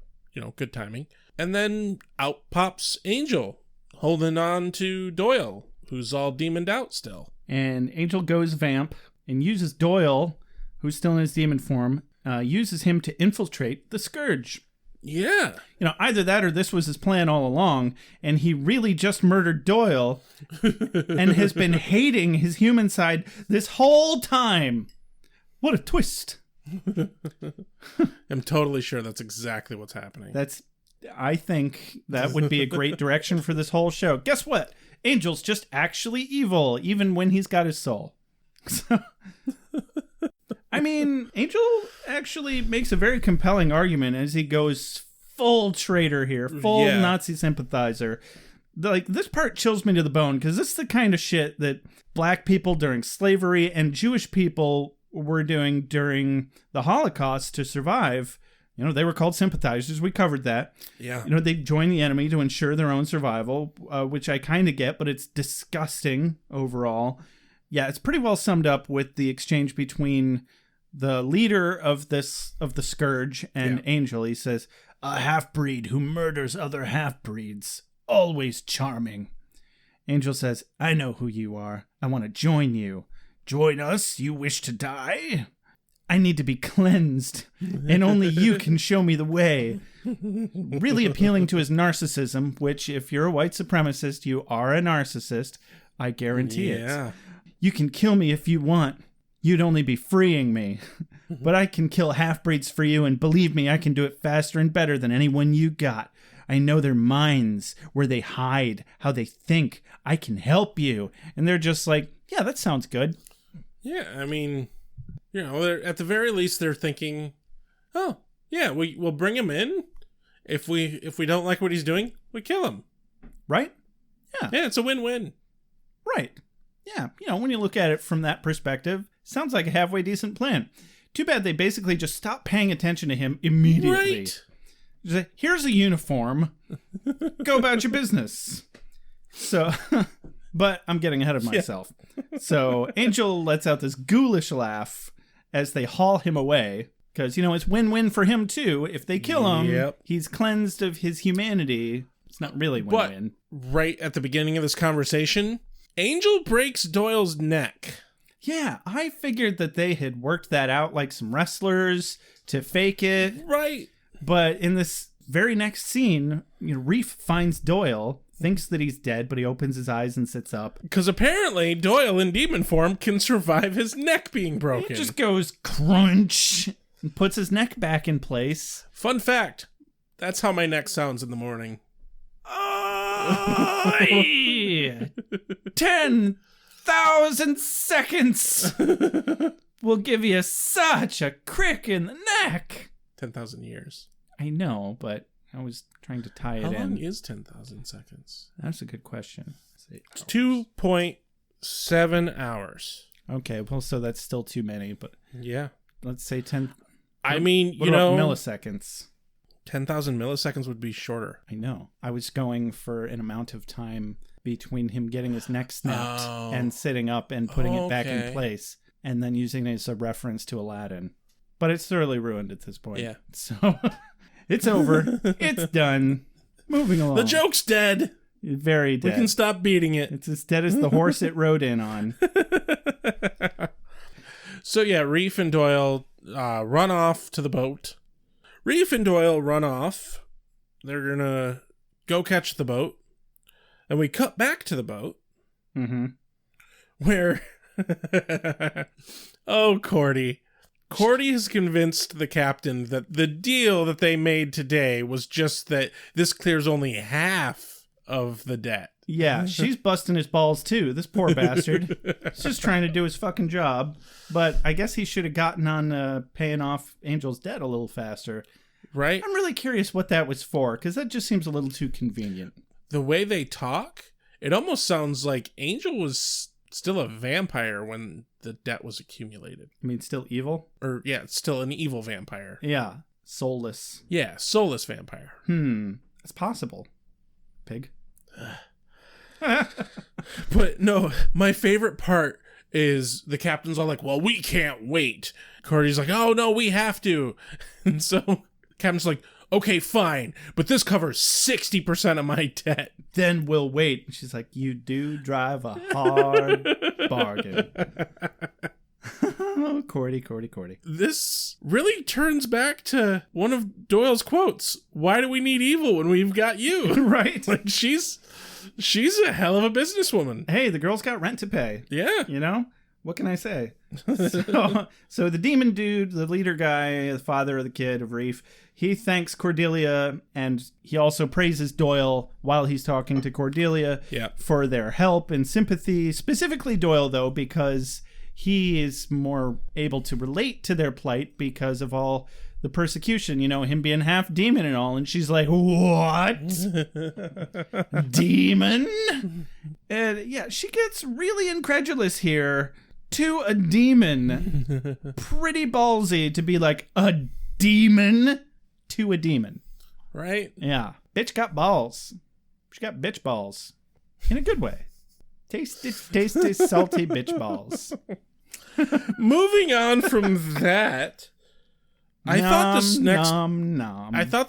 S6: Good timing. And then out pops Angel, holding on to Doyle, who's all demoned out still.
S1: And Angel goes vamp and uses Doyle, who's still in his demon form, uses him to infiltrate the Scourge.
S6: Yeah.
S1: Either that or this was his plan all along, and he really just murdered Doyle and has been hating his human side this whole time. What a twist.
S6: I'm totally sure that's exactly what's happening.
S1: I think that would be a great direction for this whole show. Guess what? Angel's just actually evil, even when he's got his soul. I mean, Angel actually makes a very compelling argument as he goes full traitor here, full Nazi sympathizer. This part chills me to the bone because this is the kind of shit that black people during slavery and Jewish people were doing during the Holocaust to survive. You know, they were called sympathizers. We covered that.
S6: Yeah.
S1: You know, they join the enemy to ensure their own survival, which I kind of get, but it's disgusting overall. Yeah, it's pretty well summed up with the exchange between the leader of the Scourge and Angel. He says, "A half-breed who murders other half-breeds. Always charming." Angel says, "I know who you are. I want to join you." "Join us? You wish to die?" "I need to be cleansed, and only you can show me the way." Really appealing to his narcissism, which, if you're a white supremacist, you are a narcissist. I guarantee it. "You can kill me if you want. You'd only be freeing me. But I can kill half-breeds for you, and believe me, I can do it faster and better than anyone you got. I know their minds, where they hide, how they think. I can help you." And they're just like, yeah, that sounds good.
S6: Yeah, I mean, you know, at the very least, they're thinking, oh, yeah, we'll bring him in. If we don't like what he's doing, we kill him.
S1: Right? Yeah.
S6: Yeah, it's a win-win.
S1: Right. Yeah, you know, when you look at it from that perspective, sounds like a halfway decent plan. Too bad they basically just stopped paying attention to him immediately.
S6: Right.
S1: Just like, here's a uniform. Go about your business. So, but I'm getting ahead of myself. Yeah. So Angel lets out this ghoulish laugh as they haul him away. Because, you know, it's win-win for him, too. If they kill him, he's cleansed of his humanity. It's not really win-win.
S6: But right at the beginning of this conversation, Angel breaks Doyle's neck.
S1: Yeah, I figured that they had worked that out like some wrestlers to fake it.
S6: Right.
S1: But in this very next scene, you know, Reef finds Doyle, thinks that he's dead, but he opens his eyes and sits up.
S6: Because apparently Doyle in demon form can survive his neck being broken.
S1: He just goes crunch and puts his neck back in place.
S6: Fun fact, that's how my neck sounds in the morning.
S1: 10,000 seconds will give you such a crick in the neck.
S6: 10,000 years.
S1: I know, but I was trying to tie it in.
S6: How long is 10,000 seconds?
S1: That's a good question.
S6: It's 2.7 hours.
S1: Okay, well, so that's still too many, but
S6: yeah,
S1: let's say 10.
S6: I mean,
S1: what
S6: you know,
S1: milliseconds.
S6: 10,000 milliseconds would be shorter.
S1: I know. I was going for an amount of time between him getting his neck snapped and sitting up and putting it back in place, and then using it as a reference to Aladdin. But it's thoroughly ruined at this point.
S6: Yeah.
S1: So it's over. It's done. Moving along.
S6: The joke's dead.
S1: Very dead.
S6: We can stop beating it.
S1: It's as dead as the horse it rode in on.
S6: So yeah, Reef and Doyle run off to the boat. Reef and Doyle run off. They're gonna go catch the boat. And we cut back to the boat.
S1: Mm-hmm.
S6: Where... oh, Cordy. Cordy has convinced the captain that the deal that they made today was just that this clears only half of the debt.
S1: Yeah, she's busting his balls too. This poor bastard. He's just trying to do his fucking job. But I guess he should have gotten on paying off Angel's debt a little faster.
S6: Right?
S1: I'm really curious what that was for, because that just seems a little too convenient.
S6: The way they talk, it almost sounds like Angel was still a vampire when the debt was accumulated.
S1: I mean, still evil?
S6: Or, yeah, it's still an evil vampire.
S1: Yeah, soulless.
S6: Yeah, soulless vampire.
S1: It's possible. Pig.
S6: But no, my favorite part is the captain's all like, well, we can't wait. Cordy's like, oh, no, we have to. And so the captain's like, okay, fine, but this covers 60% of my debt.
S1: Then we'll wait. And she's like, you do drive a hard bargain. Oh, Cordy.
S6: This really turns back to one of Doyle's quotes. Why do we need evil when we've got you?
S1: Right.
S6: Like, she's a hell of a businesswoman.
S1: Hey, the girl's got rent to pay.
S6: Yeah.
S1: You know? What can I say? So the demon dude, the leader guy, the father of the kid of Reef, he thanks Cordelia, and he also praises Doyle while he's talking to Cordelia for their help and sympathy. Specifically Doyle, though, because he is more able to relate to their plight because of all the persecution, you know, him being half demon and all. And she's like, what? Demon? And yeah, she gets really incredulous here to a demon. Pretty ballsy to be like, a demon? to a demon.
S6: Right?
S1: Yeah. Bitch got balls. She got bitch balls. In a good way. Tasty, salty bitch balls.
S6: Moving on from that, I thought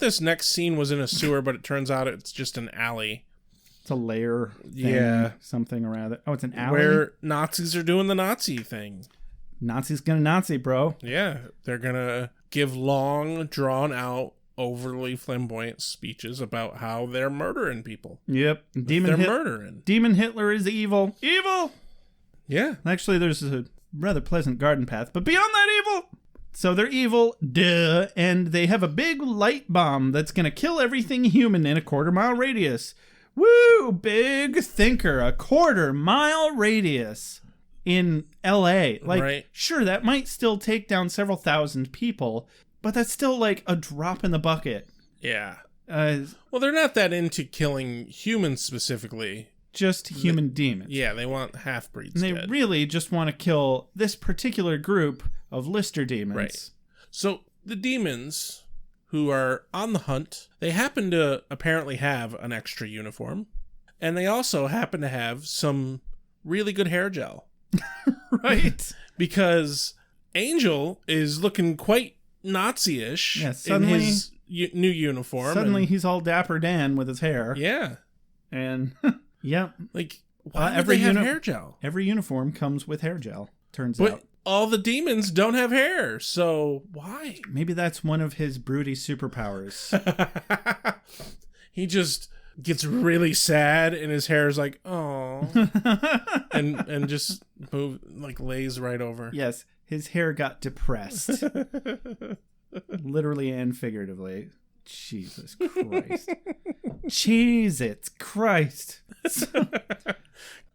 S6: this next scene was in a sewer, but it turns out it's just an alley.
S1: It's a lair thing,
S6: yeah,
S1: something around it. Oh, it's an alley?
S6: Where Nazis are doing the Nazi thing.
S1: Nazis gonna Nazi, bro.
S6: Yeah, they're gonna give long, drawn-out, overly flamboyant speeches about how they're murdering people.
S1: Yep.
S6: Murdering.
S1: Demon Hitler is evil. Evil!
S6: Yeah.
S1: Actually, there's a rather pleasant garden path, but beyond that evil... So they're evil, duh, and they have a big light bomb that's gonna kill everything human in a 1/4-mile radius. Woo! Big thinker, a 1/4-mile radius in LA. Like,
S6: right.
S1: Sure, that might still take down several thousand people, but that's still like a drop in the bucket.
S6: Yeah. Well, they're not that into killing humans specifically.
S1: Just human demons.
S6: Yeah, they want half-breeds
S1: And they
S6: dead.
S1: really just want to kill this particular group of Lister demons.
S6: Right. So the demons who are on the hunt, they happen to apparently have an extra uniform. And they also happen to have some really good hair gel.
S1: Right?
S6: Because Angel is looking quite Nazi-ish in his new uniform.
S1: Suddenly he's all Dapper Dan with his hair.
S6: Yeah.
S1: And, yeah.
S6: Like, why would they have hair gel?
S1: Every uniform comes with hair gel, turns out.
S6: All the demons don't have hair, so why?
S1: Maybe that's one of his broody superpowers.
S6: He just gets really sad and his hair is like, oh, and just lays right over.
S1: Yes, his hair got depressed. Literally and figuratively. Jesus Christ. Jesus Christ.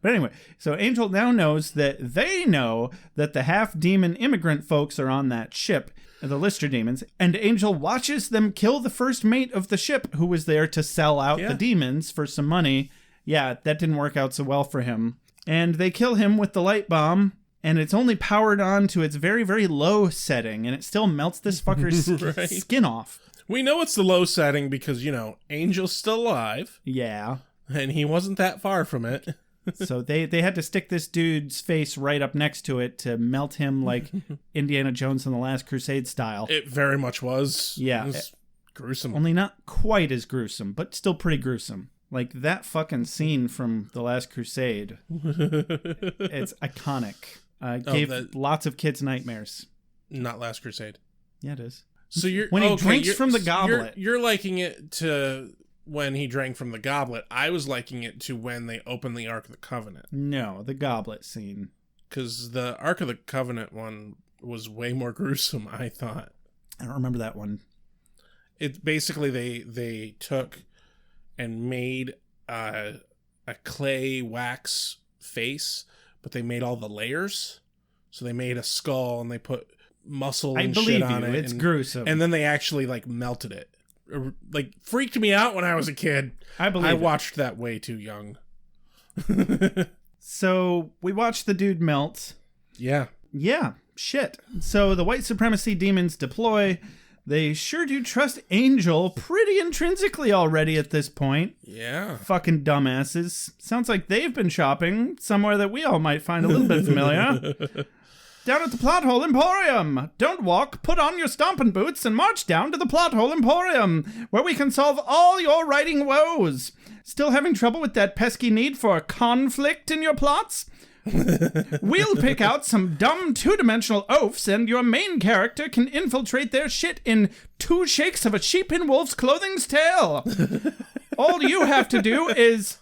S1: But anyway, so Angel now knows that they know that the half-demon immigrant folks are on that ship, the Lister demons, and Angel watches them kill the first mate of the ship who was there to sell out the demons for some money. Yeah, that didn't work out so well for him. And they kill him with the light bomb, and it's only powered on to its very, very low setting, and it still melts this fucker's skin off.
S6: We know it's the low setting because, Angel's still alive.
S1: Yeah.
S6: And he wasn't that far from it.
S1: So they had to stick this dude's face right up next to it to melt him like Indiana Jones and the Last Crusade style.
S6: It very much was.
S1: Yeah.
S6: It was gruesome.
S1: Only not quite as gruesome, but still pretty gruesome. Like that fucking scene from The Last Crusade. It's iconic. Gave lots of kids nightmares.
S6: Not Last Crusade.
S1: Yeah, it is.
S6: So you're
S1: when he drinks from the goblet.
S6: You're liking it to when he drank from the goblet. I was liking it to when they opened the Ark of the Covenant.
S1: No, the goblet scene.
S6: Because the Ark of the Covenant one was way more gruesome, I thought.
S1: I don't remember that one.
S6: It basically they took and made a clay wax face, but they made all the layers. So they made a skull and they put muscle and shit on it.
S1: It's gruesome.
S6: And then they actually melted it. Freaked me out when I was a kid. I watched that way too young.
S1: So we watched the dude melt.
S6: Yeah.
S1: Yeah, shit. So the white supremacy demons deploy. They sure do trust Angel pretty intrinsically already at this point.
S6: Yeah.
S1: Fucking dumbasses. Sounds like they've been shopping somewhere that we all might find a little bit familiar. Down at the Plot Hole Emporium. Don't walk, put on your stomping boots and march down to the Plot Hole Emporium, where we can solve all your writing woes. Still having trouble with that pesky need for conflict in your plots? We'll pick out some dumb two-dimensional oafs and your main character can infiltrate their shit in 2 shakes of a sheep in wolf's clothing's tail. All you have to do is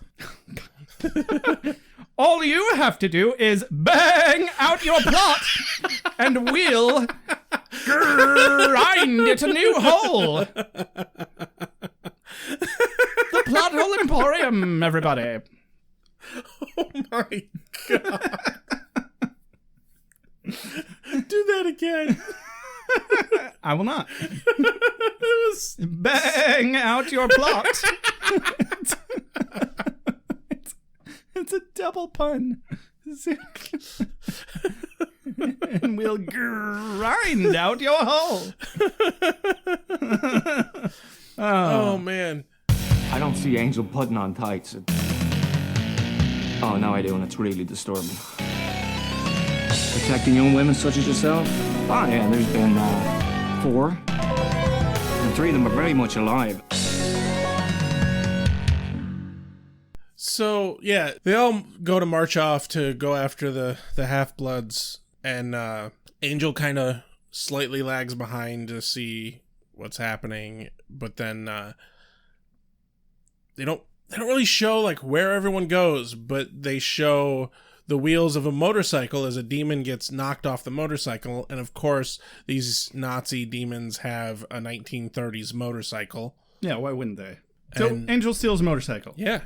S1: bang out your plot, and we'll grind it a new hole. The Plot Hole Emporium, everybody.
S6: Oh my god. Do that again.
S1: I will not. Bang out your plot. It's a double pun. And we'll grind out your hole.
S6: Oh, man.
S5: I don't see Angel putting on tights. Oh, now I do, and it's really disturbing.
S8: Protecting young women such as yourself? Oh, yeah, there's been 4. And 3 of them are very much alive.
S6: So, yeah, they all go to march off to go after the Half-Bloods, and Angel kind of slightly lags behind to see what's happening, but then they don't really show like where everyone goes, but they show the wheels of a motorcycle as a demon gets knocked off the motorcycle, and of course these Nazi demons have a 1930s motorcycle.
S1: Yeah, why wouldn't they? So Angel steals a motorcycle.
S6: Yeah.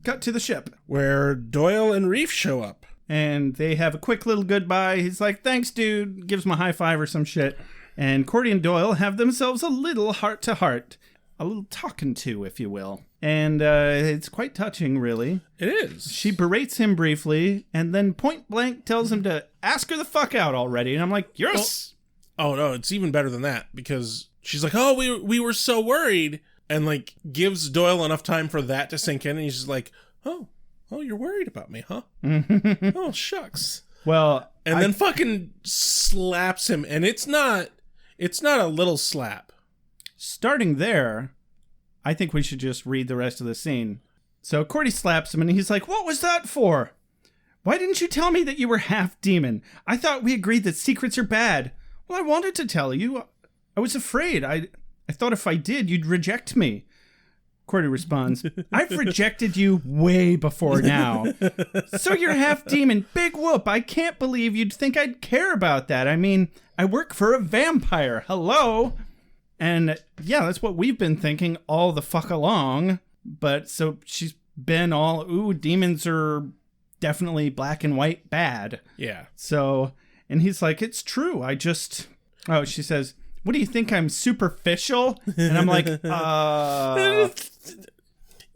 S1: Cut to the ship,
S6: where Doyle and Reef show up.
S1: And they have a quick little goodbye. He's like, thanks, dude. Gives him a high five or some shit. And Cordy and Doyle have themselves a little heart-to-heart. A little talking to, if you will. And it's quite touching, really.
S6: It is.
S1: She berates him briefly, and then point blank tells him to ask her the fuck out already. And I'm like, yes!
S6: Oh, no, it's even better than that. Because she's like, oh, we were so worried. And, like, gives Doyle enough time for that to sink in. And he's just like, oh, you're worried about me, huh? Oh, shucks.
S1: Well,
S6: and then fucking slaps him, and it's not a little slap.
S1: Starting there, I think we should just read the rest of the scene. So Cordy slaps him, and he's like, what was that for? Why didn't you tell me that you were half demon? I thought we agreed that secrets are bad. Well, I wanted to tell you. I was afraid. I thought if I did, you'd reject me. Cordy responds, I've rejected you way before now. So you're half demon. Big whoop. I can't believe you'd think I'd care about that. I mean, I work for a vampire. Hello? And yeah, that's what we've been thinking all the fuck along. But so she's been all, ooh, demons are definitely black and white bad.
S6: Yeah.
S1: So, and he's like, it's true. She says, what do you think, I'm superficial? And I'm like,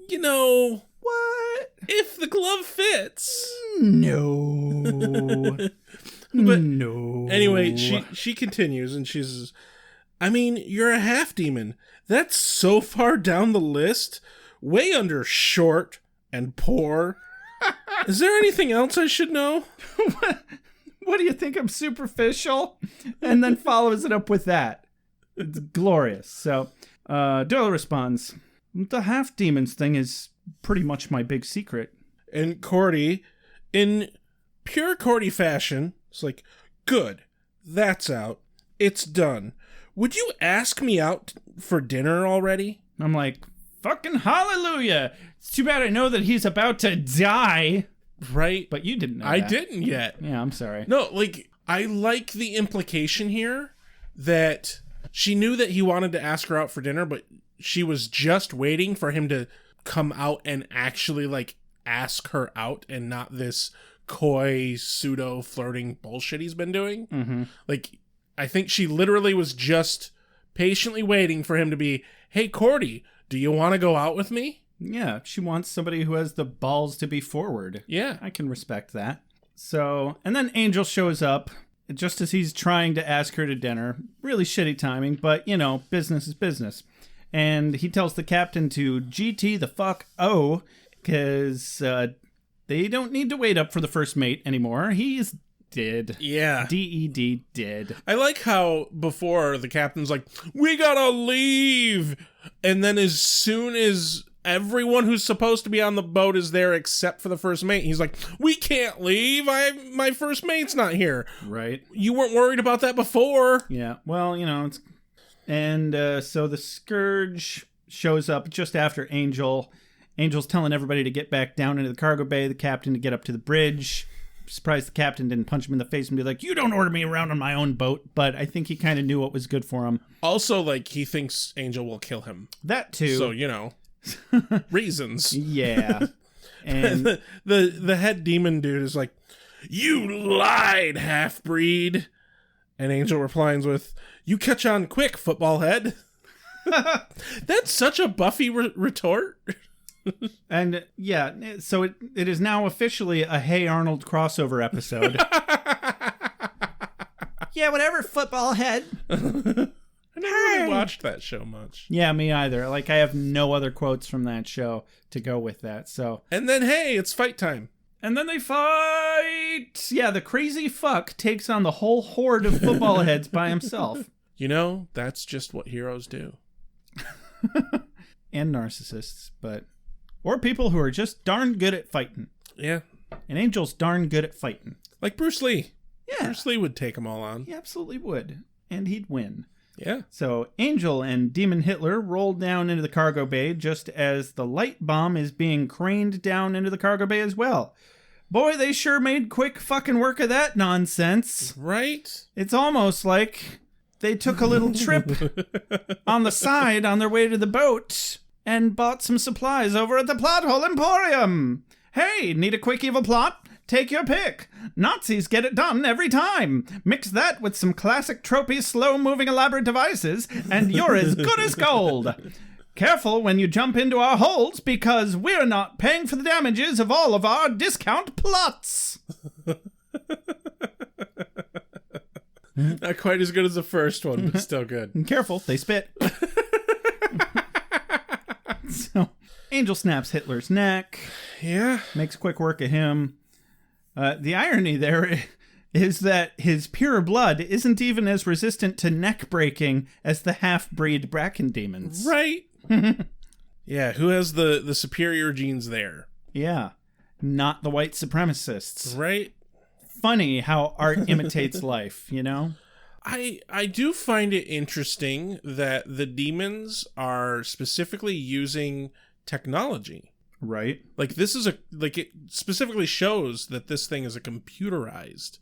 S6: you know,
S1: what?
S6: If the glove fits.
S1: No.
S6: But
S1: no.
S6: Anyway, she continues and she says, I mean, you're a half demon. That's so far down the list. Way under short and poor. Is there anything else I should know?
S1: What do you think, I'm superficial? And then follows it up with that. It's glorious. So Doyle responds, the half demons thing is pretty much my big secret.
S6: And Cordy, in pure Cordy fashion, it's like, good, that's out. It's done. Would you ask me out for dinner already?
S1: I'm like, fucking hallelujah. It's too bad I know that he's about to die.
S6: Right?
S1: But you didn't know
S6: I
S1: that.
S6: didn't yet.
S1: Yeah, I'm sorry.
S6: No, like, I like the implication here that she knew that he wanted to ask her out for dinner, but she was just waiting for him to come out and actually, like, ask her out and not this coy, pseudo-flirting bullshit he's been doing.
S1: Mm-hmm.
S6: Like, I think she literally was just patiently waiting for him to be, hey, Cordy, do you want to go out with me?
S1: Yeah, she wants somebody who has the balls to be forward.
S6: Yeah.
S1: I can respect that. So, and then Angel shows up just as he's trying to ask her to dinner. Really shitty timing, but, you know, business is business. And he tells the captain to GT the fuck O, because they don't need to wait up for the first mate anymore. He's dead.
S6: Yeah.
S1: D-E-D, dead.
S6: I like how before the captain's like, we gotta leave! And then as soon as everyone who's supposed to be on the boat is there except for the first mate, he's like, we can't leave! My first mate's not here.
S1: Right.
S6: You weren't worried about that before.
S1: Yeah, well, you know, it's... And so the Scourge shows up just after Angel. Angel's telling everybody to get back down into the cargo bay, the captain to get up to the bridge. Surprised the captain didn't punch him in the face and be like, you don't order me around on my own boat. But I think he kind of knew what was good for him.
S6: Also, like, he thinks Angel will kill him.
S1: That too.
S6: So, you know, reasons.
S1: Yeah. And
S6: the head demon dude is like, you lied, half-breed. And Angel replies with, you catch on quick, football head. That's such a Buffy retort.
S1: And yeah, so it is now officially a Hey Arnold crossover episode. Yeah, whatever, football head.
S6: I never really watched that show much.
S1: Yeah, me either. Like, I have no other quotes from that show to go with that, so.
S6: And then, hey, it's fight time.
S1: And then they fight! Yeah, the crazy fuck takes on the whole horde of football heads by himself.
S6: You know, that's just what heroes do.
S1: And narcissists, but... Or people who are just darn good at fighting.
S6: Yeah.
S1: And Angel's darn good at fighting.
S6: Like Bruce Lee.
S1: Yeah.
S6: Bruce Lee would take them all on.
S1: He absolutely would. And he'd win.
S6: Yeah.
S1: So Angel and Demon Hitler roll down into the cargo bay just as the light bomb is being craned down into the cargo bay as well. Boy, they sure made quick fucking work of that nonsense.
S6: Right?
S1: It's almost like they took a little trip on the side on their way to the boat and bought some supplies over at the Plot Hole Emporium. Hey, need a quick evil plot? Take your pick. Nazis get it done every time. Mix that with some classic tropey, slow-moving elaborate devices, and you're as good as gold. Careful when you jump into our holes, because we're not paying for the damages of all of our discount plots.
S6: Not quite as good as the first one, but still good.
S1: And careful, they spit. So, Angel snaps Hitler's neck.
S6: Yeah.
S1: Makes quick work of him. The irony there is that his pure blood isn't even as resistant to neck breaking as the half-breed Bracken demons.
S6: Right. Yeah, who has the superior genes there?
S1: Yeah, not the white supremacists.
S6: Right.
S1: Funny how art imitates life, you know?
S6: I do find it interesting that the demons are specifically using technology.
S1: Right.
S6: Like this is it specifically shows that this thing is a computerized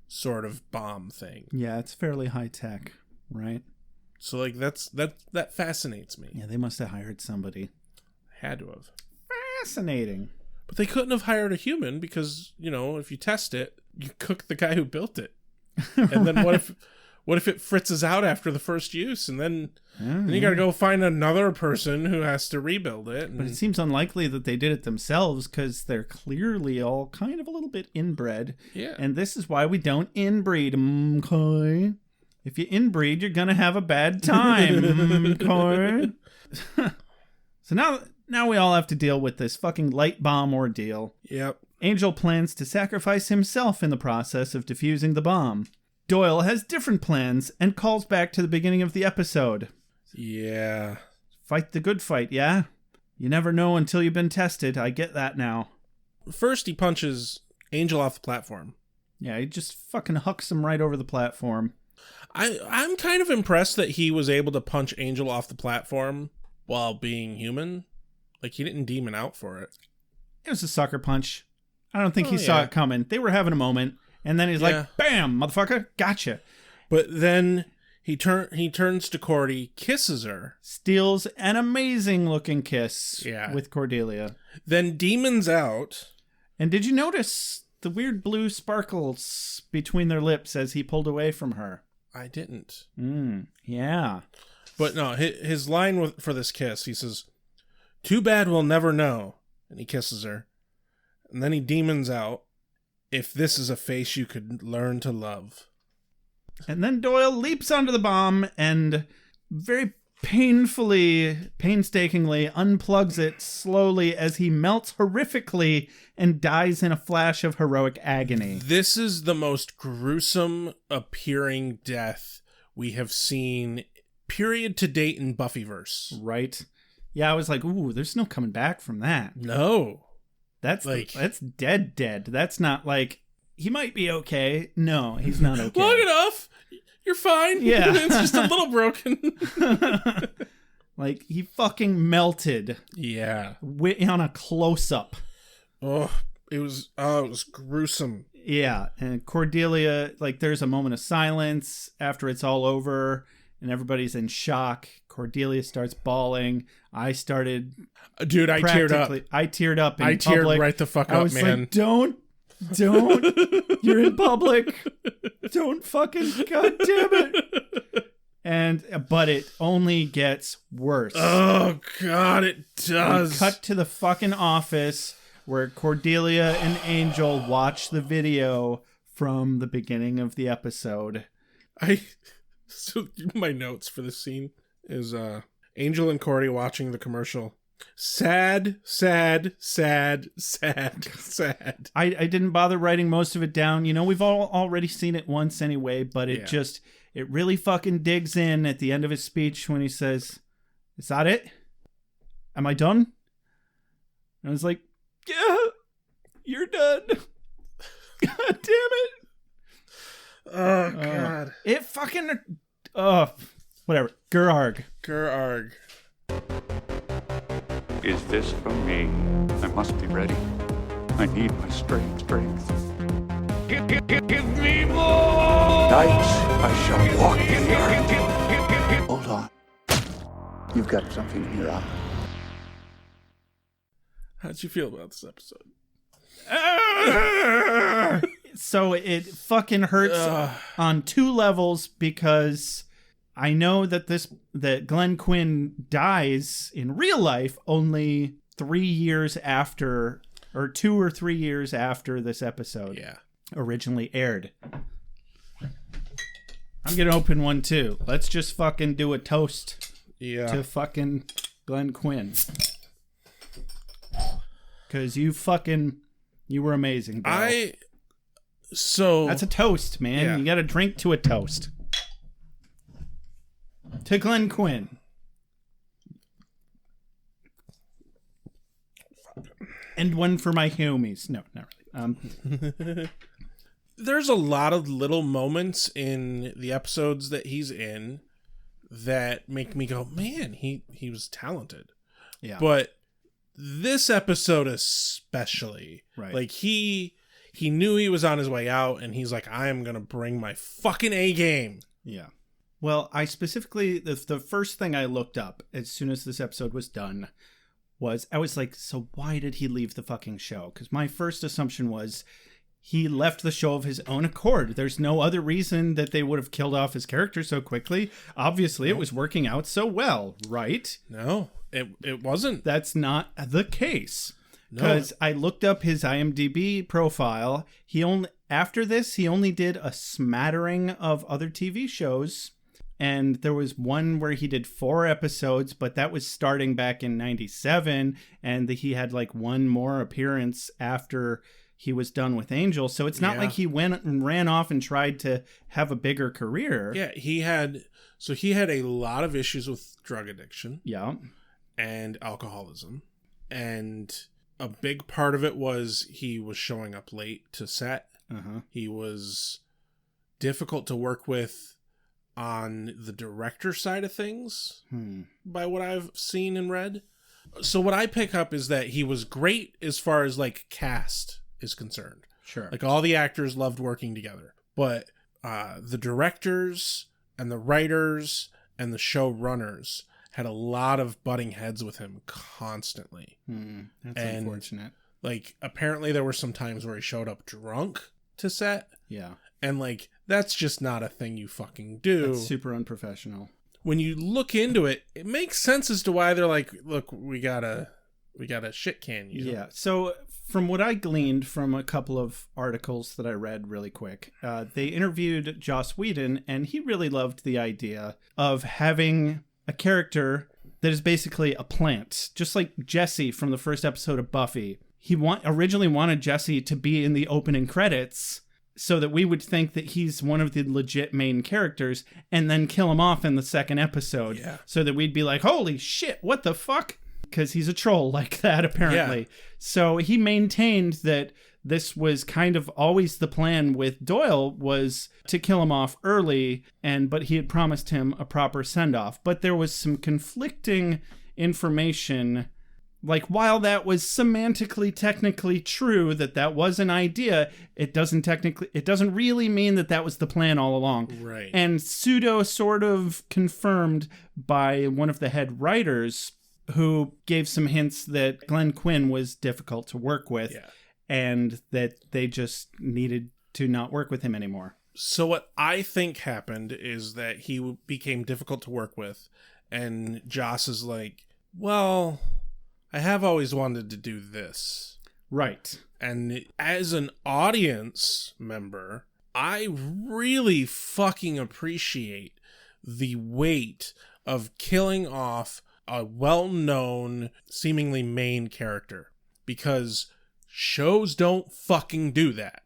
S6: sort of bomb thing.
S1: Yeah, it's fairly high tech, right?
S6: So like that fascinates me.
S1: Yeah, they must have hired somebody.
S6: Had to have.
S1: Fascinating.
S6: But they couldn't have hired a human because, you know, if you test it, you cook the guy who built it. And then what if it fritzes out after the first use, and then you got to go find another person who has to rebuild it. And...
S1: But it seems unlikely that they did it themselves because they're clearly all kind of a little bit inbred.
S6: Yeah.
S1: And this is why we don't inbreed. Okay. If you inbreed, you're going to have a bad time. Okay. So now we all have to deal with this fucking light bomb ordeal.
S6: Yep.
S1: Angel plans to sacrifice himself in the process of defusing the bomb. Doyle has different plans and calls back to the beginning of the episode.
S6: Yeah.
S1: Fight the good fight, yeah? You never know until you've been tested. I get that now.
S6: First, he punches Angel off the platform.
S1: Yeah, he just fucking hucks him right over the platform.
S6: I'm kind of impressed that he was able to punch Angel off the platform while being human. Like, he didn't demon out for it.
S1: It was a sucker punch. I don't think he saw it coming. They were having a moment, and then he's like, bam, motherfucker, gotcha.
S6: But then he turns to Cordy, kisses her.
S1: Steals an amazing-looking kiss with Cordelia.
S6: Then demons out.
S1: And did you notice the weird blue sparkles between their lips as he pulled away from her?
S6: I didn't.
S1: Yeah.
S6: But no, his line for this kiss, he says, "Too bad we'll never know." And he kisses her. And then he demons out, "If this is a face you could learn to love."
S1: And then Doyle leaps onto the bomb and very painstakingly unplugs it slowly as he melts horrifically and dies in a flash of heroic agony.
S6: This is the most gruesome appearing death we have seen, period, to date in Buffyverse.
S1: Right? Yeah, I was like, ooh, there's no coming back from that.
S6: No.
S1: That's dead. That's not like, he might be okay. No, he's not okay.
S6: Long enough. You're fine.
S1: Yeah.
S6: It's just a little broken.
S1: Like, he fucking melted.
S6: Yeah.
S1: On a close-up.
S6: Oh, it was gruesome.
S1: Yeah, and Cordelia, like, there's a moment of silence after it's all over, and everybody's in shock. Cordelia starts bawling. I started...
S6: Dude, I teared up.
S1: I teared up in public.
S6: I teared right the fuck up, man.
S1: I was like, don't. You're in public. Don't fucking, god damn it. But it only gets worse.
S6: Oh, God, it does.
S1: We cut to the fucking office where Cordelia and Angel watch the video from the beginning of the episode.
S6: So my notes for this scene is Angel and Corey watching the commercial. Sad, sad, sad, sad, sad.
S1: I didn't bother writing most of it down. You know, we've all already seen it once anyway, but it really fucking digs in at the end of his speech when he says, "Is that it? Am I done?" And I was like, "Yeah, you're done." God damn it.
S6: Oh, God.
S1: It fucking... whatever. Gerarg.
S10: Is this from me? I must be ready. I need my strength. Give me more! Nights I shall walk in the earth.
S3: Hold on. You've got something in your eye.
S6: How'd you feel about this episode?
S1: So it fucking hurts on two levels because I know that Glenn Quinn dies in real life only 3 years after, or 2 or 3 years after this episode originally aired. I'm gonna open one too. Let's just fucking do a toast to fucking Glenn Quinn. Because you were amazing, bro. That's a toast, man.
S6: Yeah.
S1: You gotta drink to a toast. To Glenn Quinn. And one for my homies. No, not really.
S6: There's a lot of little moments in the episodes that he's in that make me go, man, he was talented.
S1: Yeah.
S6: But this episode especially,
S1: right?
S6: Like he knew he was on his way out, and he's like, I am gonna bring my fucking A game.
S1: Yeah. Well, I specifically, the first thing I looked up as soon as this episode was done was, I was like, so why did he leave the fucking show? Because my first assumption was he left the show of his own accord. There's no other reason that they would have killed off his character so quickly. Obviously, it was working out so well, right?
S6: No, it wasn't.
S1: That's not the case. Because I looked up his IMDb profile. After this, he only did a smattering of other TV shows. And there was one where he did 4 episodes, but that was starting back in 97. And he had like one more appearance after he was done with Angel. So it's not like he went and ran off and tried to have a bigger career.
S6: Yeah, he had a lot of issues with drug addiction.
S1: Yeah.
S6: And alcoholism. And a big part of it was he was showing up late to set. He was difficult to work with on the director side of things, by what I've seen and read. So what I pick up is that he was great as far as like cast is concerned.
S1: Sure.
S6: Like all the actors loved working together, but the directors and the writers and the showrunners had a lot of butting heads with him constantly.
S1: That's unfortunate.
S6: Like apparently there were some times where he showed up drunk to set.
S1: Yeah.
S6: And like that's just not a thing you fucking do.
S1: That's super unprofessional.
S6: When you look into it, it makes sense as to why they're like, look, we gotta shit can you.
S1: Yeah. So from what I gleaned from a couple of articles that I read really quick, they interviewed Joss Whedon, and he really loved the idea of having a character that is basically a plant, just like Jesse from the first episode of Buffy. He originally wanted Jesse to be in the opening credits so that we would think that he's one of the legit main characters, and then kill him off in the second episode.
S6: Yeah.
S1: So that we'd be like, holy shit, what the fuck? Because he's a troll like that, apparently. Yeah. So he maintained that this was kind of always the plan with Doyle, was to kill him off early, but he had promised him a proper send-off. But there was some conflicting information. Like, while that was semantically, technically true, that was an idea, it doesn't really mean that was the plan all along.
S6: Right.
S1: And sort of confirmed by one of the head writers, who gave some hints that Glenn Quinn was difficult to work with, and that they just needed to not work with him anymore.
S6: So what I think happened is that he became difficult to work with, and Joss is like, well, I have always wanted to do this.
S1: Right.
S6: And as an audience member, I really fucking appreciate the weight of killing off a well-known, seemingly main character, because shows don't fucking do that.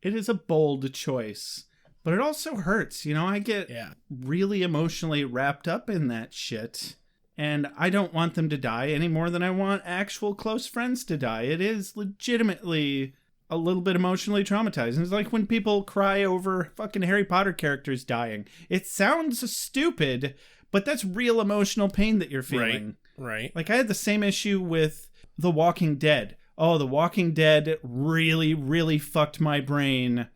S1: It is a bold choice, but it also hurts. You know, I get really emotionally wrapped up in that shit, and I don't want them to die any more than I want actual close friends to die. It is legitimately a little bit emotionally traumatizing. It's like when people cry over fucking Harry Potter characters dying. It sounds stupid, but that's real emotional pain that you're feeling.
S6: Right.
S1: Like, I had the same issue with The Walking Dead. Oh, The Walking Dead really, really fucked my brain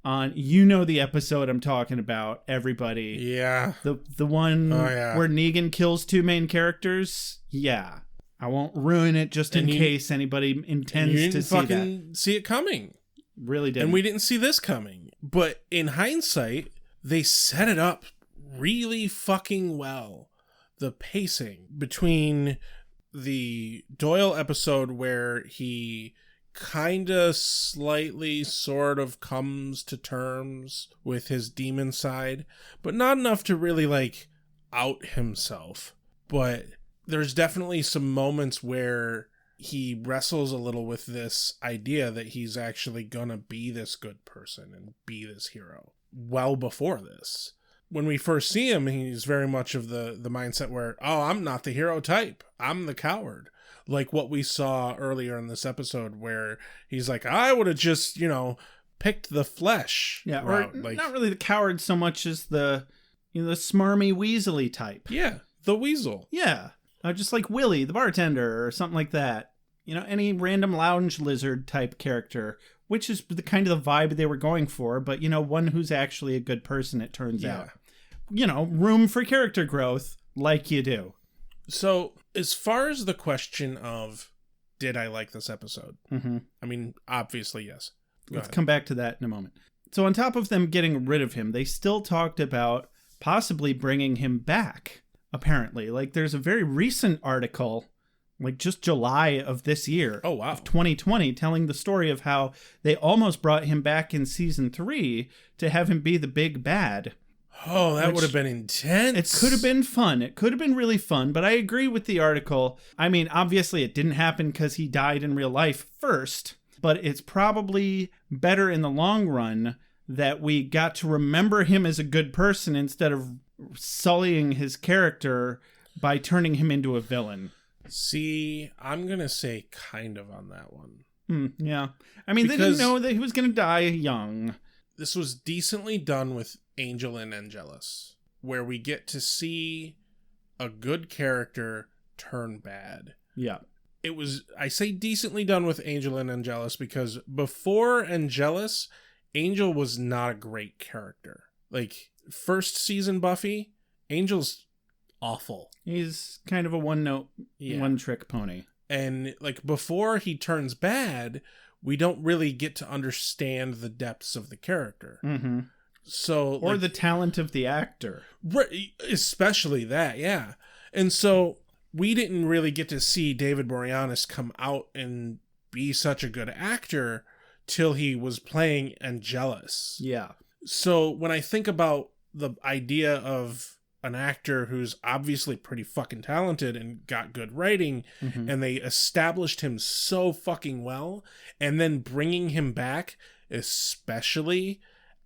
S1: on, you know, the episode I'm talking about, everybody.
S6: Yeah.
S1: The one where Negan kills two main characters. Yeah. I won't ruin it just in case anybody intends to see that. You didn't
S6: see it coming.
S1: Really didn't.
S6: And we didn't see this coming. But in hindsight, they set it up really fucking well. The pacing between the Doyle episode where he kinda slightly sort of comes to terms with his demon side, but not enough to really like out himself. But there's definitely some moments where he wrestles a little with this idea that he's actually gonna be this good person and be this hero well before this. When we first see him, he's very much of the mindset where, oh, I'm not the hero type. I'm the coward. Like what we saw earlier in this episode where he's like, I would have just, picked the flesh.
S1: Yeah,
S6: route.
S1: Or not really the coward so much as the smarmy weaselly type.
S6: Yeah, the weasel.
S1: Yeah, just like Willie, the bartender, or something like that. Any random lounge lizard type character, which is the kind of the vibe they were going for, but, one who's actually a good person, it turns out. Room for character growth, like you do.
S6: So, as far as the question of, did I like this episode?
S1: Mm-hmm.
S6: I mean, obviously, yes.
S1: Let's come back to that in a moment. So, on top of them getting rid of him, they still talked about possibly bringing him back, apparently. Like, there's a very recent article, like just July of this year.
S6: Oh, wow.
S1: Of 2020, telling the story of how they almost brought him back in season 3 to have him be the big bad.
S6: Oh, that would have been intense.
S1: It could have been fun. It could have been really fun, but I agree with the article. I mean, obviously it didn't happen because he died in real life first, but it's probably better in the long run that we got to remember him as a good person instead of sullying his character by turning him into a villain.
S6: See, I'm going to say kind of on that one.
S1: Yeah. I mean, they didn't know that he was going to die young.
S6: This was decently done with Angel and Angelus, where we get to see a good character turn bad.
S1: Yeah.
S6: It was, I say decently done with Angel and Angelus because before Angelus, Angel was not a great character. Like, first season Buffy, Angel's awful.
S1: He's kind of a one-trick pony.
S6: And, like, before he turns bad, we don't really get to understand the depths of the character.
S1: Mm-hmm.
S6: So,
S1: or the talent of the actor.
S6: Especially that, yeah. And so we didn't really get to see David Boreanaz come out and be such a good actor till he was playing Angelus.
S1: Yeah.
S6: So when I think about the idea of an actor who's obviously pretty fucking talented and got good writing, and they established him so fucking well, and then bringing him back, especially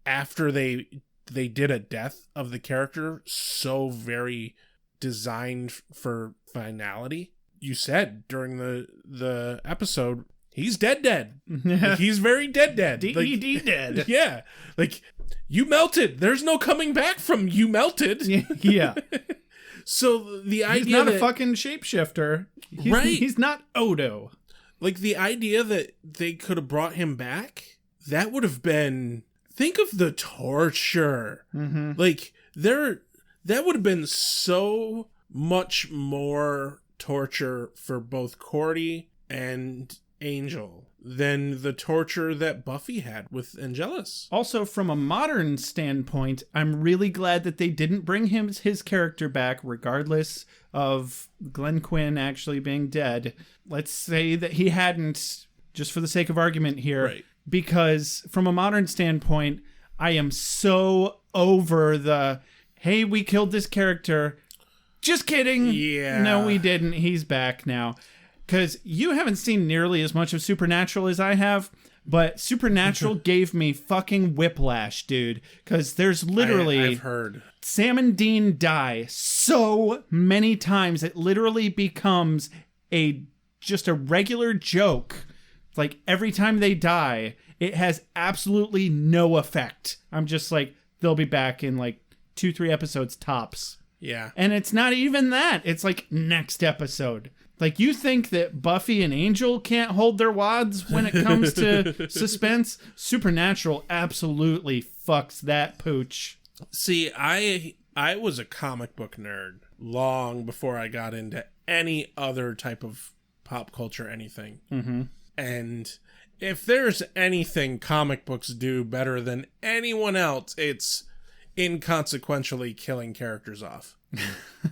S6: after they did a death of the character so very designed for finality. You said during the episode, he's dead. Like, he's very dead.
S1: D.E.D.
S6: Like,
S1: dead.
S6: Yeah. Like, you melted. There's no coming back from you melted.
S1: Yeah.
S6: So the idea
S1: he's not a fucking shapeshifter.
S6: Right.
S1: He's not Odo.
S6: Like, the idea that they could have brought him back, that would have been... Think of the torture.
S1: Mm-hmm.
S6: Like, that would have been so much more torture for both Cordy and Angel than the torture that Buffy had with Angelus.
S1: Also, from a modern standpoint, I'm really glad that they didn't bring his character back, regardless of Glenn Quinn actually being dead. Let's say that he hadn't, just for the sake of argument here.
S6: Right.
S1: Because from a modern standpoint, I am so over the hey, we killed this character. Just kidding.
S6: Yeah.
S1: No, we didn't. He's back now. Because you haven't seen nearly as much of Supernatural as I have, but Supernatural gave me fucking whiplash, dude. Because there's literally...
S6: I've heard.
S1: Sam and Dean die so many times, it literally becomes just a regular joke. Like, every time they die, it has absolutely no effect. I'm just like, they'll be back in like 2-3 episodes tops.
S6: Yeah.
S1: And it's not even that. It's like next episode. Like, you think that Buffy and Angel can't hold their wads when it comes to suspense? Supernatural absolutely fucks that pooch.
S6: See, I was a comic book nerd long before I got into any other type of pop culture anything.
S1: Mm-hmm.
S6: And if there's anything comic books do better than anyone else, it's inconsequentially killing characters off.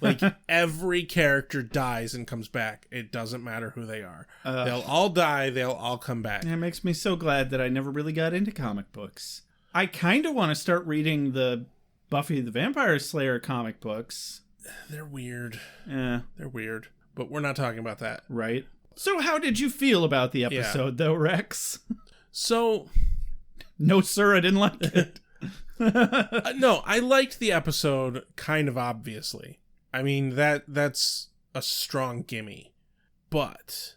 S6: Like, every character dies and comes back. It doesn't matter who they are. They'll all die. They'll all come back.
S1: It makes me so glad that I never really got into comic books. I kind of want to start reading the Buffy the Vampire Slayer comic books.
S6: They're weird.
S1: Yeah.
S6: They're weird. But we're not talking about that.
S1: Right. So how did you feel about the episode, though, Rex?
S6: So...
S1: No, sir, I didn't like it.
S6: No, I liked the episode, kind of obviously. I mean, that's a strong gimme. But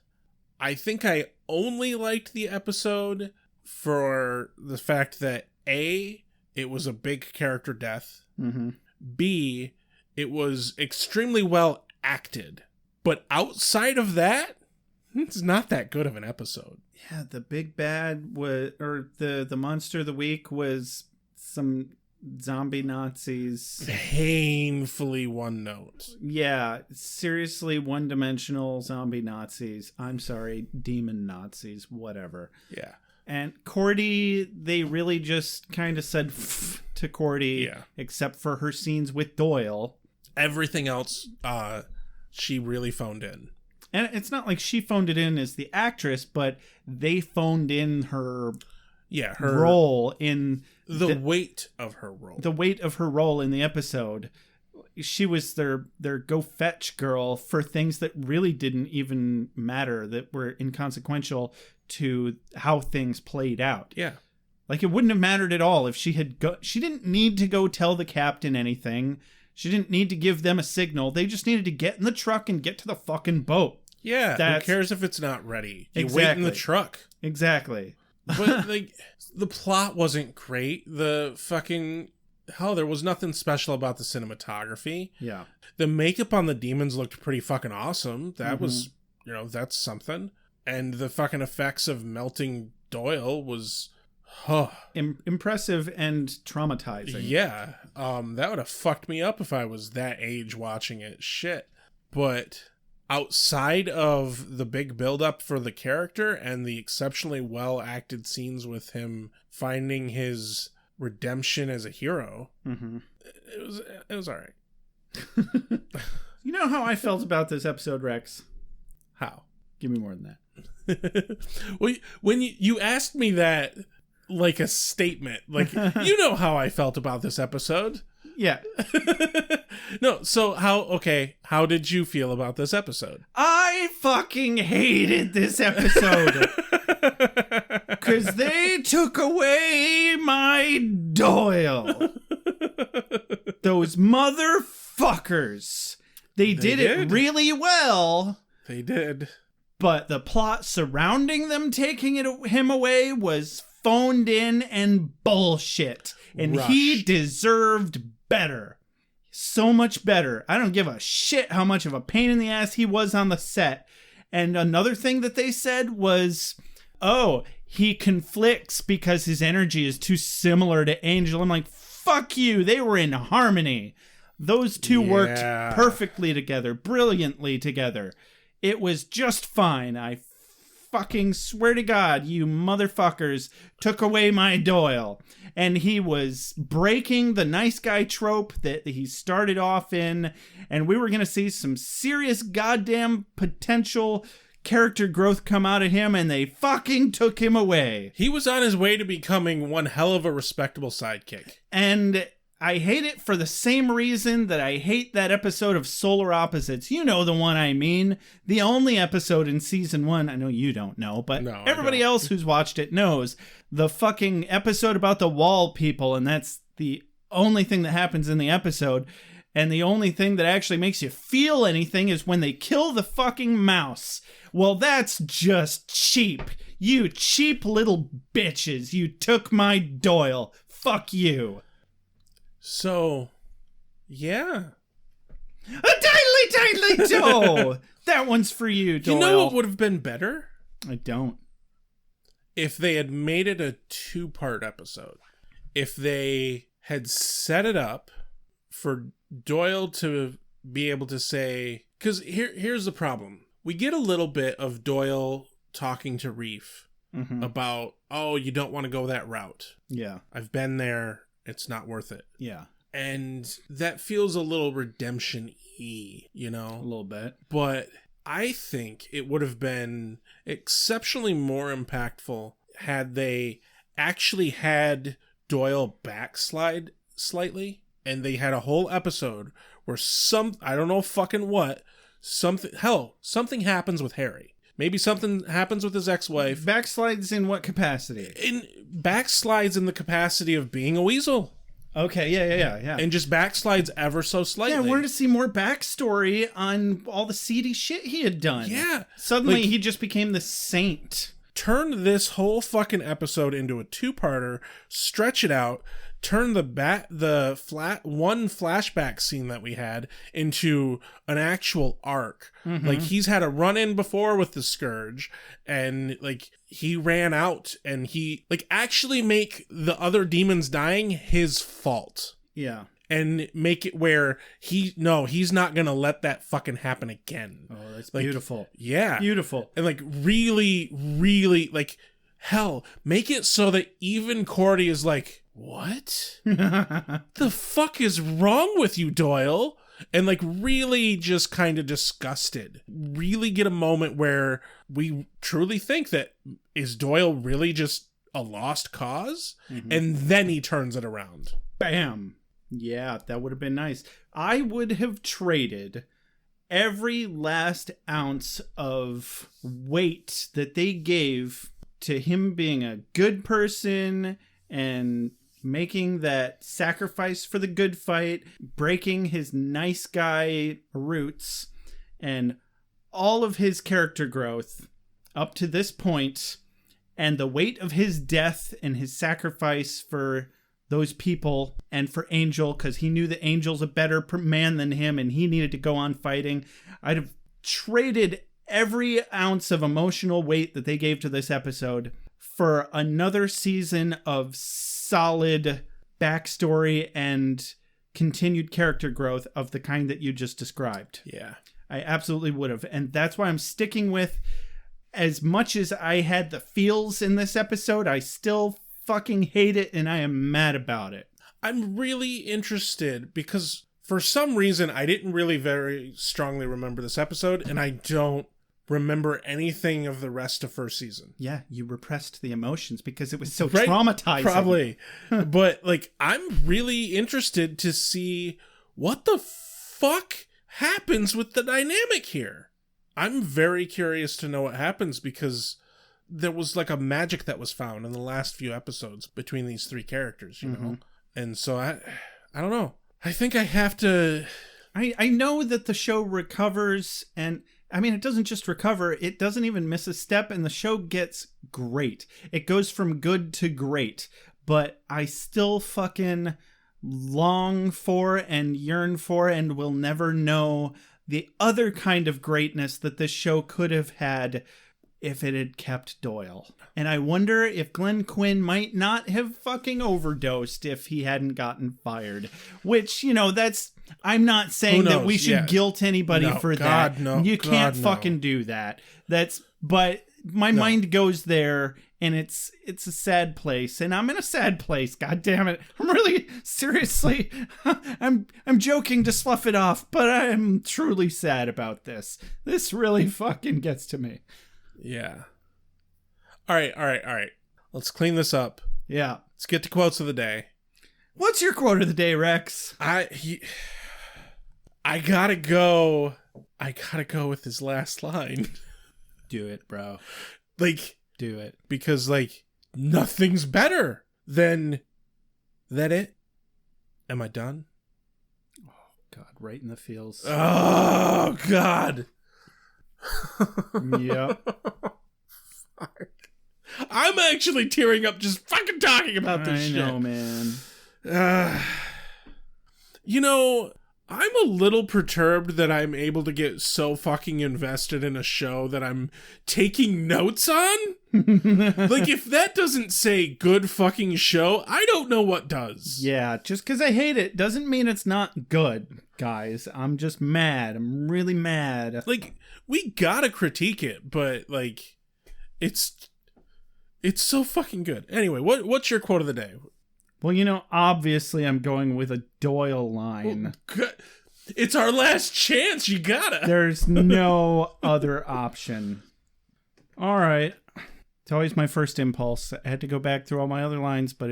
S6: I think I only liked the episode for the fact that A, it was a big character death.
S1: Mm-hmm.
S6: B, it was extremely well acted. But outside of that, it's not that good of an episode.
S1: Yeah, the big bad was, or the monster of the week was some zombie Nazis.
S6: Painfully one note.
S1: Yeah, seriously one-dimensional zombie Nazis. I'm sorry, demon Nazis, whatever.
S6: Yeah.
S1: And Cordy, they really just kind of said to Cordy, except for her scenes with Doyle.
S6: Everything else, she really phoned in.
S1: And it's not like she phoned it in as the actress, but they phoned in her role in...
S6: The weight of her role.
S1: The weight of her role in the episode. She was their go-fetch girl for things that really didn't even matter, that were inconsequential to how things played out.
S6: Yeah.
S1: Like, it wouldn't have mattered at all if she had she didn't need to go tell the captain anything. She didn't need to give them a signal. They just needed to get in the truck and get to the fucking boat.
S6: Yeah, who cares if it's not ready? You wait in the truck.
S1: Exactly.
S6: But, like, the plot wasn't great. The fucking... Hell, there was nothing special about the cinematography.
S1: Yeah.
S6: The makeup on the demons looked pretty fucking awesome. That was, that's something. And the fucking effects of melting Doyle was...
S1: impressive and traumatizing.
S6: Yeah. That would have fucked me up if I was that age watching it. Shit. But... outside of the big build-up for the character and the exceptionally well-acted scenes with him finding his redemption as a hero, it was all right.
S1: You know how I felt about this episode, Rex?
S6: How?
S1: Give me more than that.
S6: Well, when you asked me that like a statement, like, you know how I felt about this episode.
S1: Yeah.
S6: No, so how did you feel about this episode?
S1: I fucking hated this episode. Because they took away my Doyle. Those motherfuckers. They did it really well.
S6: They did.
S1: But the plot surrounding them taking him away was phoned in and bullshit. And he deserved better. So much better. I don't give a shit how much of a pain in the ass he was on the set. And another thing that they said was, he conflicts because his energy is too similar to Angel. I'm like, fuck you. They were in harmony. Those two worked perfectly together, brilliantly together. It was just fine. I fucking swear to God, you motherfuckers took away my Doyle. And he was breaking the nice guy trope that he started off in. And we were going to see some serious goddamn potential character growth come out of him. And they fucking took him away.
S6: He was on his way to becoming one hell of a respectable sidekick.
S1: And I hate it for the same reason that I hate that episode of Solar Opposites. You know the one I mean. The only episode in season 1, I know you don't know, but
S6: No,
S1: everybody else who's watched it knows. The fucking episode about the wall people, and that's the only thing that happens in the episode. And the only thing that actually makes you feel anything is when they kill the fucking mouse. Well, that's just cheap. You cheap little bitches. You took my Doyle. Fuck you.
S6: So, yeah.
S1: A daily do. That one's for you, Doyle.
S6: You know what would have been better?
S1: I don't.
S6: If they had made it a 2-part episode. If they had set it up for Doyle to be able to say, because here's the problem. We get a little bit of Doyle talking to Reef about, oh, you don't want to go that route.
S1: Yeah.
S6: I've been there. It's not worth it.
S1: Yeah.
S6: And that feels a little redemption-y, you know?
S1: A little bit.
S6: But I think it would have been exceptionally more impactful had they actually had Doyle backslide slightly, and they had a whole episode where I don't know fucking what, something happens with Harry. Maybe something happens with his ex-wife.
S1: Backslides in what capacity?
S6: Backslides in the capacity of being a weasel.
S1: Okay, yeah.
S6: And just backslides ever so slightly.
S1: Yeah, I wanted to see more backstory on all the seedy shit he had done.
S6: Yeah.
S1: Suddenly he just became the saint.
S6: Turn this whole fucking episode into a 2-parter, stretch it out, turn one flashback scene that we had into an actual arc. Like, he's had a run-in before with the Scourge, and like he ran out, and he actually make the other demons dying his fault.
S1: Yeah.
S6: And make it where he's not gonna let that fucking happen again.
S1: Oh, that's beautiful.
S6: Yeah.
S1: Beautiful.
S6: And really, really, hell, make it so that even Cordy is like, what? The fuck is wrong with you, Doyle? And really just kind of disgusted. Really get a moment where we truly think that, is Doyle really just a lost cause? And then he turns it around.
S1: Bam. Yeah, that would have been nice. I would have traded every last ounce of weight that they gave to him being a good person and making that sacrifice for the good fight, breaking his nice guy roots, and all of his character growth up to this point, and the weight of his death and his sacrifice for those people and for Angel, because he knew that Angel's a better man than him and he needed to go on fighting. I'd have traded every ounce of emotional weight that they gave to this episode for another season of solid backstory and continued character growth of the kind that you just described.
S6: Yeah.
S1: I absolutely would have. And that's why I'm sticking with, as much as I had the feels in this episode, I still fucking hate it and I am mad about it.
S6: I'm really interested because for some reason I didn't really very strongly remember this episode, and I don't remember anything of the rest of first season.
S1: Yeah, you repressed the emotions because it was so traumatizing.
S6: Probably. But I'm really interested to see what the fuck happens with the dynamic here. I'm very curious to know what happens, because there was a magic that was found in the last few episodes between these 3 characters, you know? And so I don't know. I think I have to...
S1: I know that the show recovers, and I mean, it doesn't just recover, it doesn't even miss a step, and the show gets great. It goes from good to great, but I still fucking long for and yearn for and will never know the other kind of greatness that this show could have had if it had kept Doyle. And I wonder if Glenn Quinn might not have fucking overdosed if he hadn't gotten fired. Which, that's... I'm not saying that we should guilt anybody for that.
S6: No,
S1: you can't fucking do that. But my mind goes there, and it's a sad place, and I'm in a sad place. God damn it! I'm really seriously. I'm joking to slough it off, but I'm truly sad about this. This really fucking gets to me.
S6: Yeah. All right. Let's clean this up.
S1: Yeah.
S6: Let's get to quotes of the day.
S1: What's your quote of the day, Rex?
S6: I gotta go with his last line.
S1: Do it, bro.
S6: Like,
S1: do it.
S6: Because, like, nothing's better than that it. Am I done?
S1: Oh, God, right in the feels.
S6: Oh, God.
S1: Yep.
S6: Fuck. I'm actually tearing up just fucking talking about this shit.
S1: I know, man.
S6: You know, I'm a little perturbed that I'm able to get so fucking invested in a show that I'm taking notes on. Like, if that doesn't say good fucking show, I don't know what does.
S1: Yeah, just because I hate it doesn't mean it's not good, guys. I'm just mad. I'm really mad.
S6: Like, we gotta critique it, but, like, it's so fucking good. Anyway, what's your quote of the day?
S1: Well, you know, obviously I'm going with a Doyle line.
S6: Oh, it's our last chance. You gotta.
S1: There's no other option. All right. It's always my first impulse. I had to go back through all my other lines, but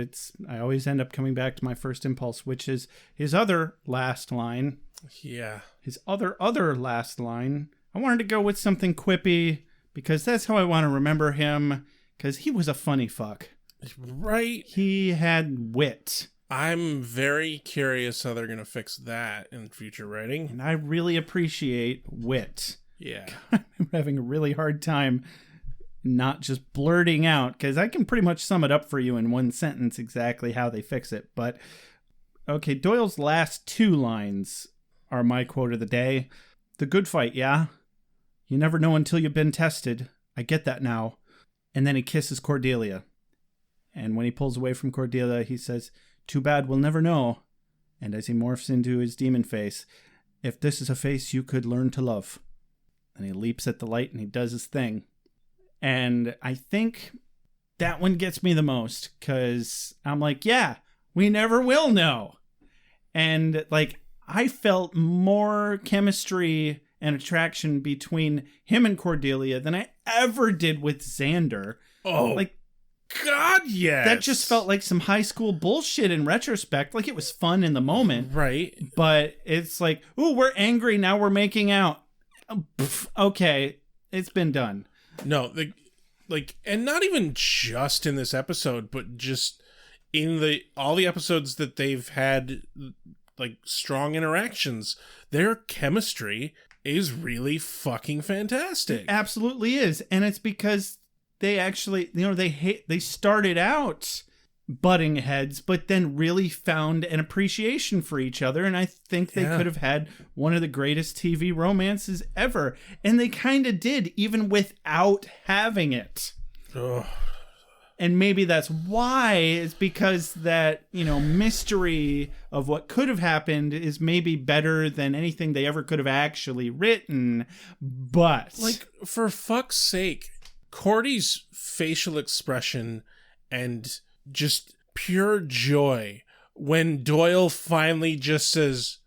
S1: I always end up coming back to my first impulse, which is his other last line.
S6: Yeah.
S1: His other last line. I wanted to go with something quippy because that's how I want to remember him, because he was a funny fuck.
S6: Right.
S1: He had wit.
S6: I'm very curious how they're going to fix that in future writing.
S1: And I really appreciate wit.
S6: Yeah.
S1: I'm having a really hard time not just blurting out, because I can pretty much sum it up for you in one sentence exactly how they fix it. But, okay, Doyle's last two lines are my quote of the day. The good fight, yeah? You never know until you've been tested. I get that now. And then he kisses Cordelia. And when he pulls away from Cordelia, he says, too bad we'll never know. And as he morphs into his demon face, if this is a face you could learn to love. And he leaps at the light and he does his thing. And I think that one gets me the most, because I'm like, yeah, we never will know. And like, I felt more chemistry and attraction between him and Cordelia than I ever did with Xander.
S6: Oh,
S1: like,
S6: God, yes.
S1: That just felt like some high school bullshit in retrospect. Like, it was fun in the moment.
S6: Right.
S1: But it's like, ooh, we're angry, now we're making out. Okay, it's been done.
S6: No, like, and not even just in this episode, but just in all the episodes that they've had, like, strong interactions, their chemistry is really fucking fantastic.
S1: It absolutely is. And it's because they actually, you know, they started out butting heads, but then really found an appreciation for each other. And I think they could have had one of the greatest TV romances ever. And they kind of did, even without having it.
S6: Ugh.
S1: And maybe that's why, is because that, you know, mystery of what could have happened is maybe better than anything they ever could have actually written. But,
S6: like, for fuck's sake, Cordy's facial expression and just pure joy when Doyle finally just says,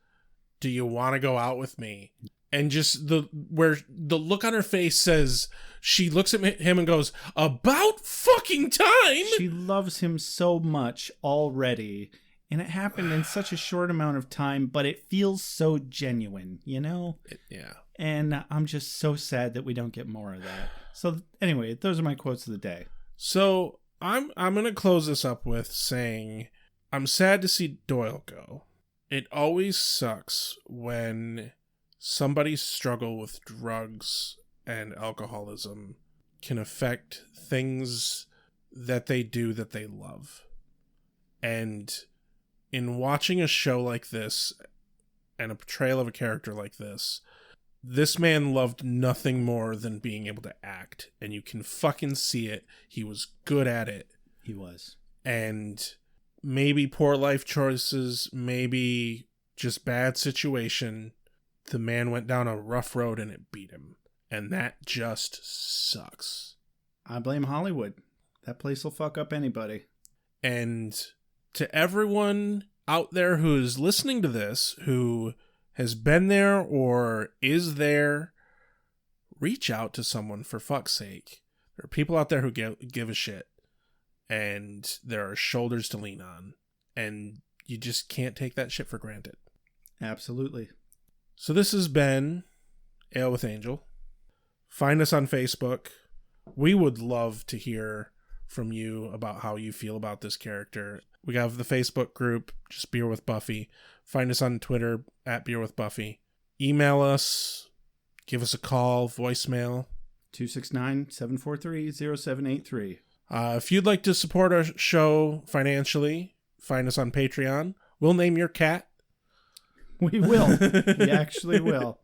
S6: do you want to go out with me? And just where the look on her face says, she looks at him and goes, about fucking time.
S1: She loves him so much already. And it happened in such a short amount of time, but it feels so genuine, you know?
S6: Yeah.
S1: And I'm just so sad that we don't get more of that. So anyway, those are my quotes of the day.
S6: So I'm going to close this up with saying, I'm sad to see Doyle go. It always sucks when somebody's struggle with drugs and alcoholism can affect things that they do that they love. And in watching a show like this and a portrayal of a character like this man loved nothing more than being able to act. And you can fucking see it. He was good at it.
S1: He was.
S6: And maybe poor life choices, maybe just bad situation. The man went down a rough road and it beat him. And that just sucks.
S1: I blame Hollywood. That place will fuck up anybody.
S6: And to everyone out there who's listening to this, who has been there or is there, reach out to someone, for fuck's sake. There are people out there who give a shit. And there are shoulders to lean on. And you just can't take that shit for granted.
S1: Absolutely.
S6: So this has been Ale with Angel. Find us on Facebook. We would love to hear from you about how you feel about this character. We have the Facebook group, just Beer with Buffy. Find us on Twitter at Beer with Buffy. Email us. Give us a call, voicemail.
S1: 269-743-0783.
S6: If you'd like to support our show financially, find us on Patreon. We'll name your cat.
S1: We will. We actually will.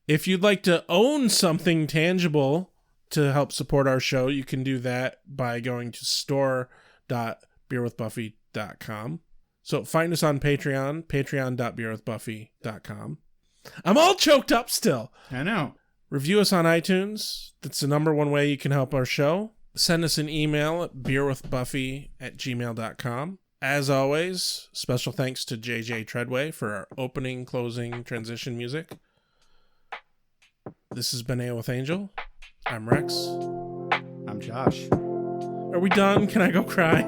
S6: If you'd like to own something tangible to help support our show, you can do that by going to store.beerwithbuffy.com. So find us on Patreon, patreon.beerwithbuffy.com. I'm all choked up still.
S1: I know.
S6: Review us on iTunes. That's the number one way you can help our show. Send us an email at beerwithbuffy@gmail.com. As always, special thanks to JJ Treadway for our opening, closing, transition music. This has been Ale with Angel. I'm Rex.
S1: I'm Josh.
S6: Are we done? Can I go cry?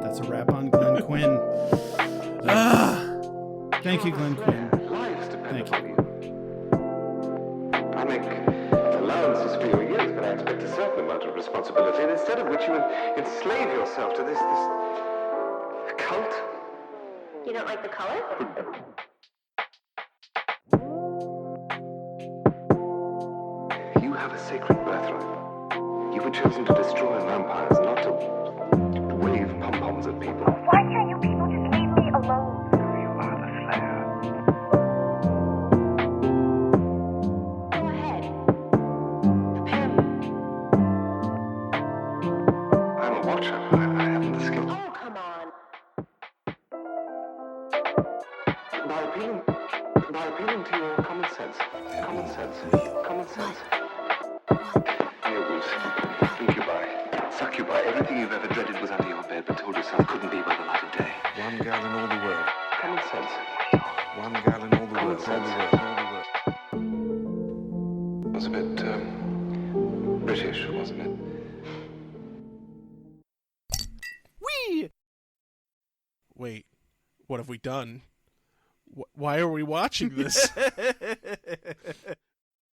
S1: That's a wrap on Glenn Quinn. Thank you, Glenn Quinn. Thank you.
S11: I make allowances for your years, but I expect a certain amount of responsibility, and instead of which you enslave yourself to this cult.
S12: You don't like the color?
S11: You have a sacred birthright. You were chosen to destroy vampires, not to wave pom-poms at people.
S12: Why can't you people just leave me alone?
S11: You are the Slayer.
S12: Go ahead.
S11: Prepare me. I'm a watcher. I haven't the skill.
S12: Oh, come on.
S11: By appealing to your common sense. Werewolves, incubi, succubi, everything you've ever dreaded was under your bed, but told yourself couldn't be by the light of day. One girl in all the world. Common sense. One girl in all the world. It was a bit, British, wasn't it?
S6: Whee! Wait, what have we done? Why are we watching this?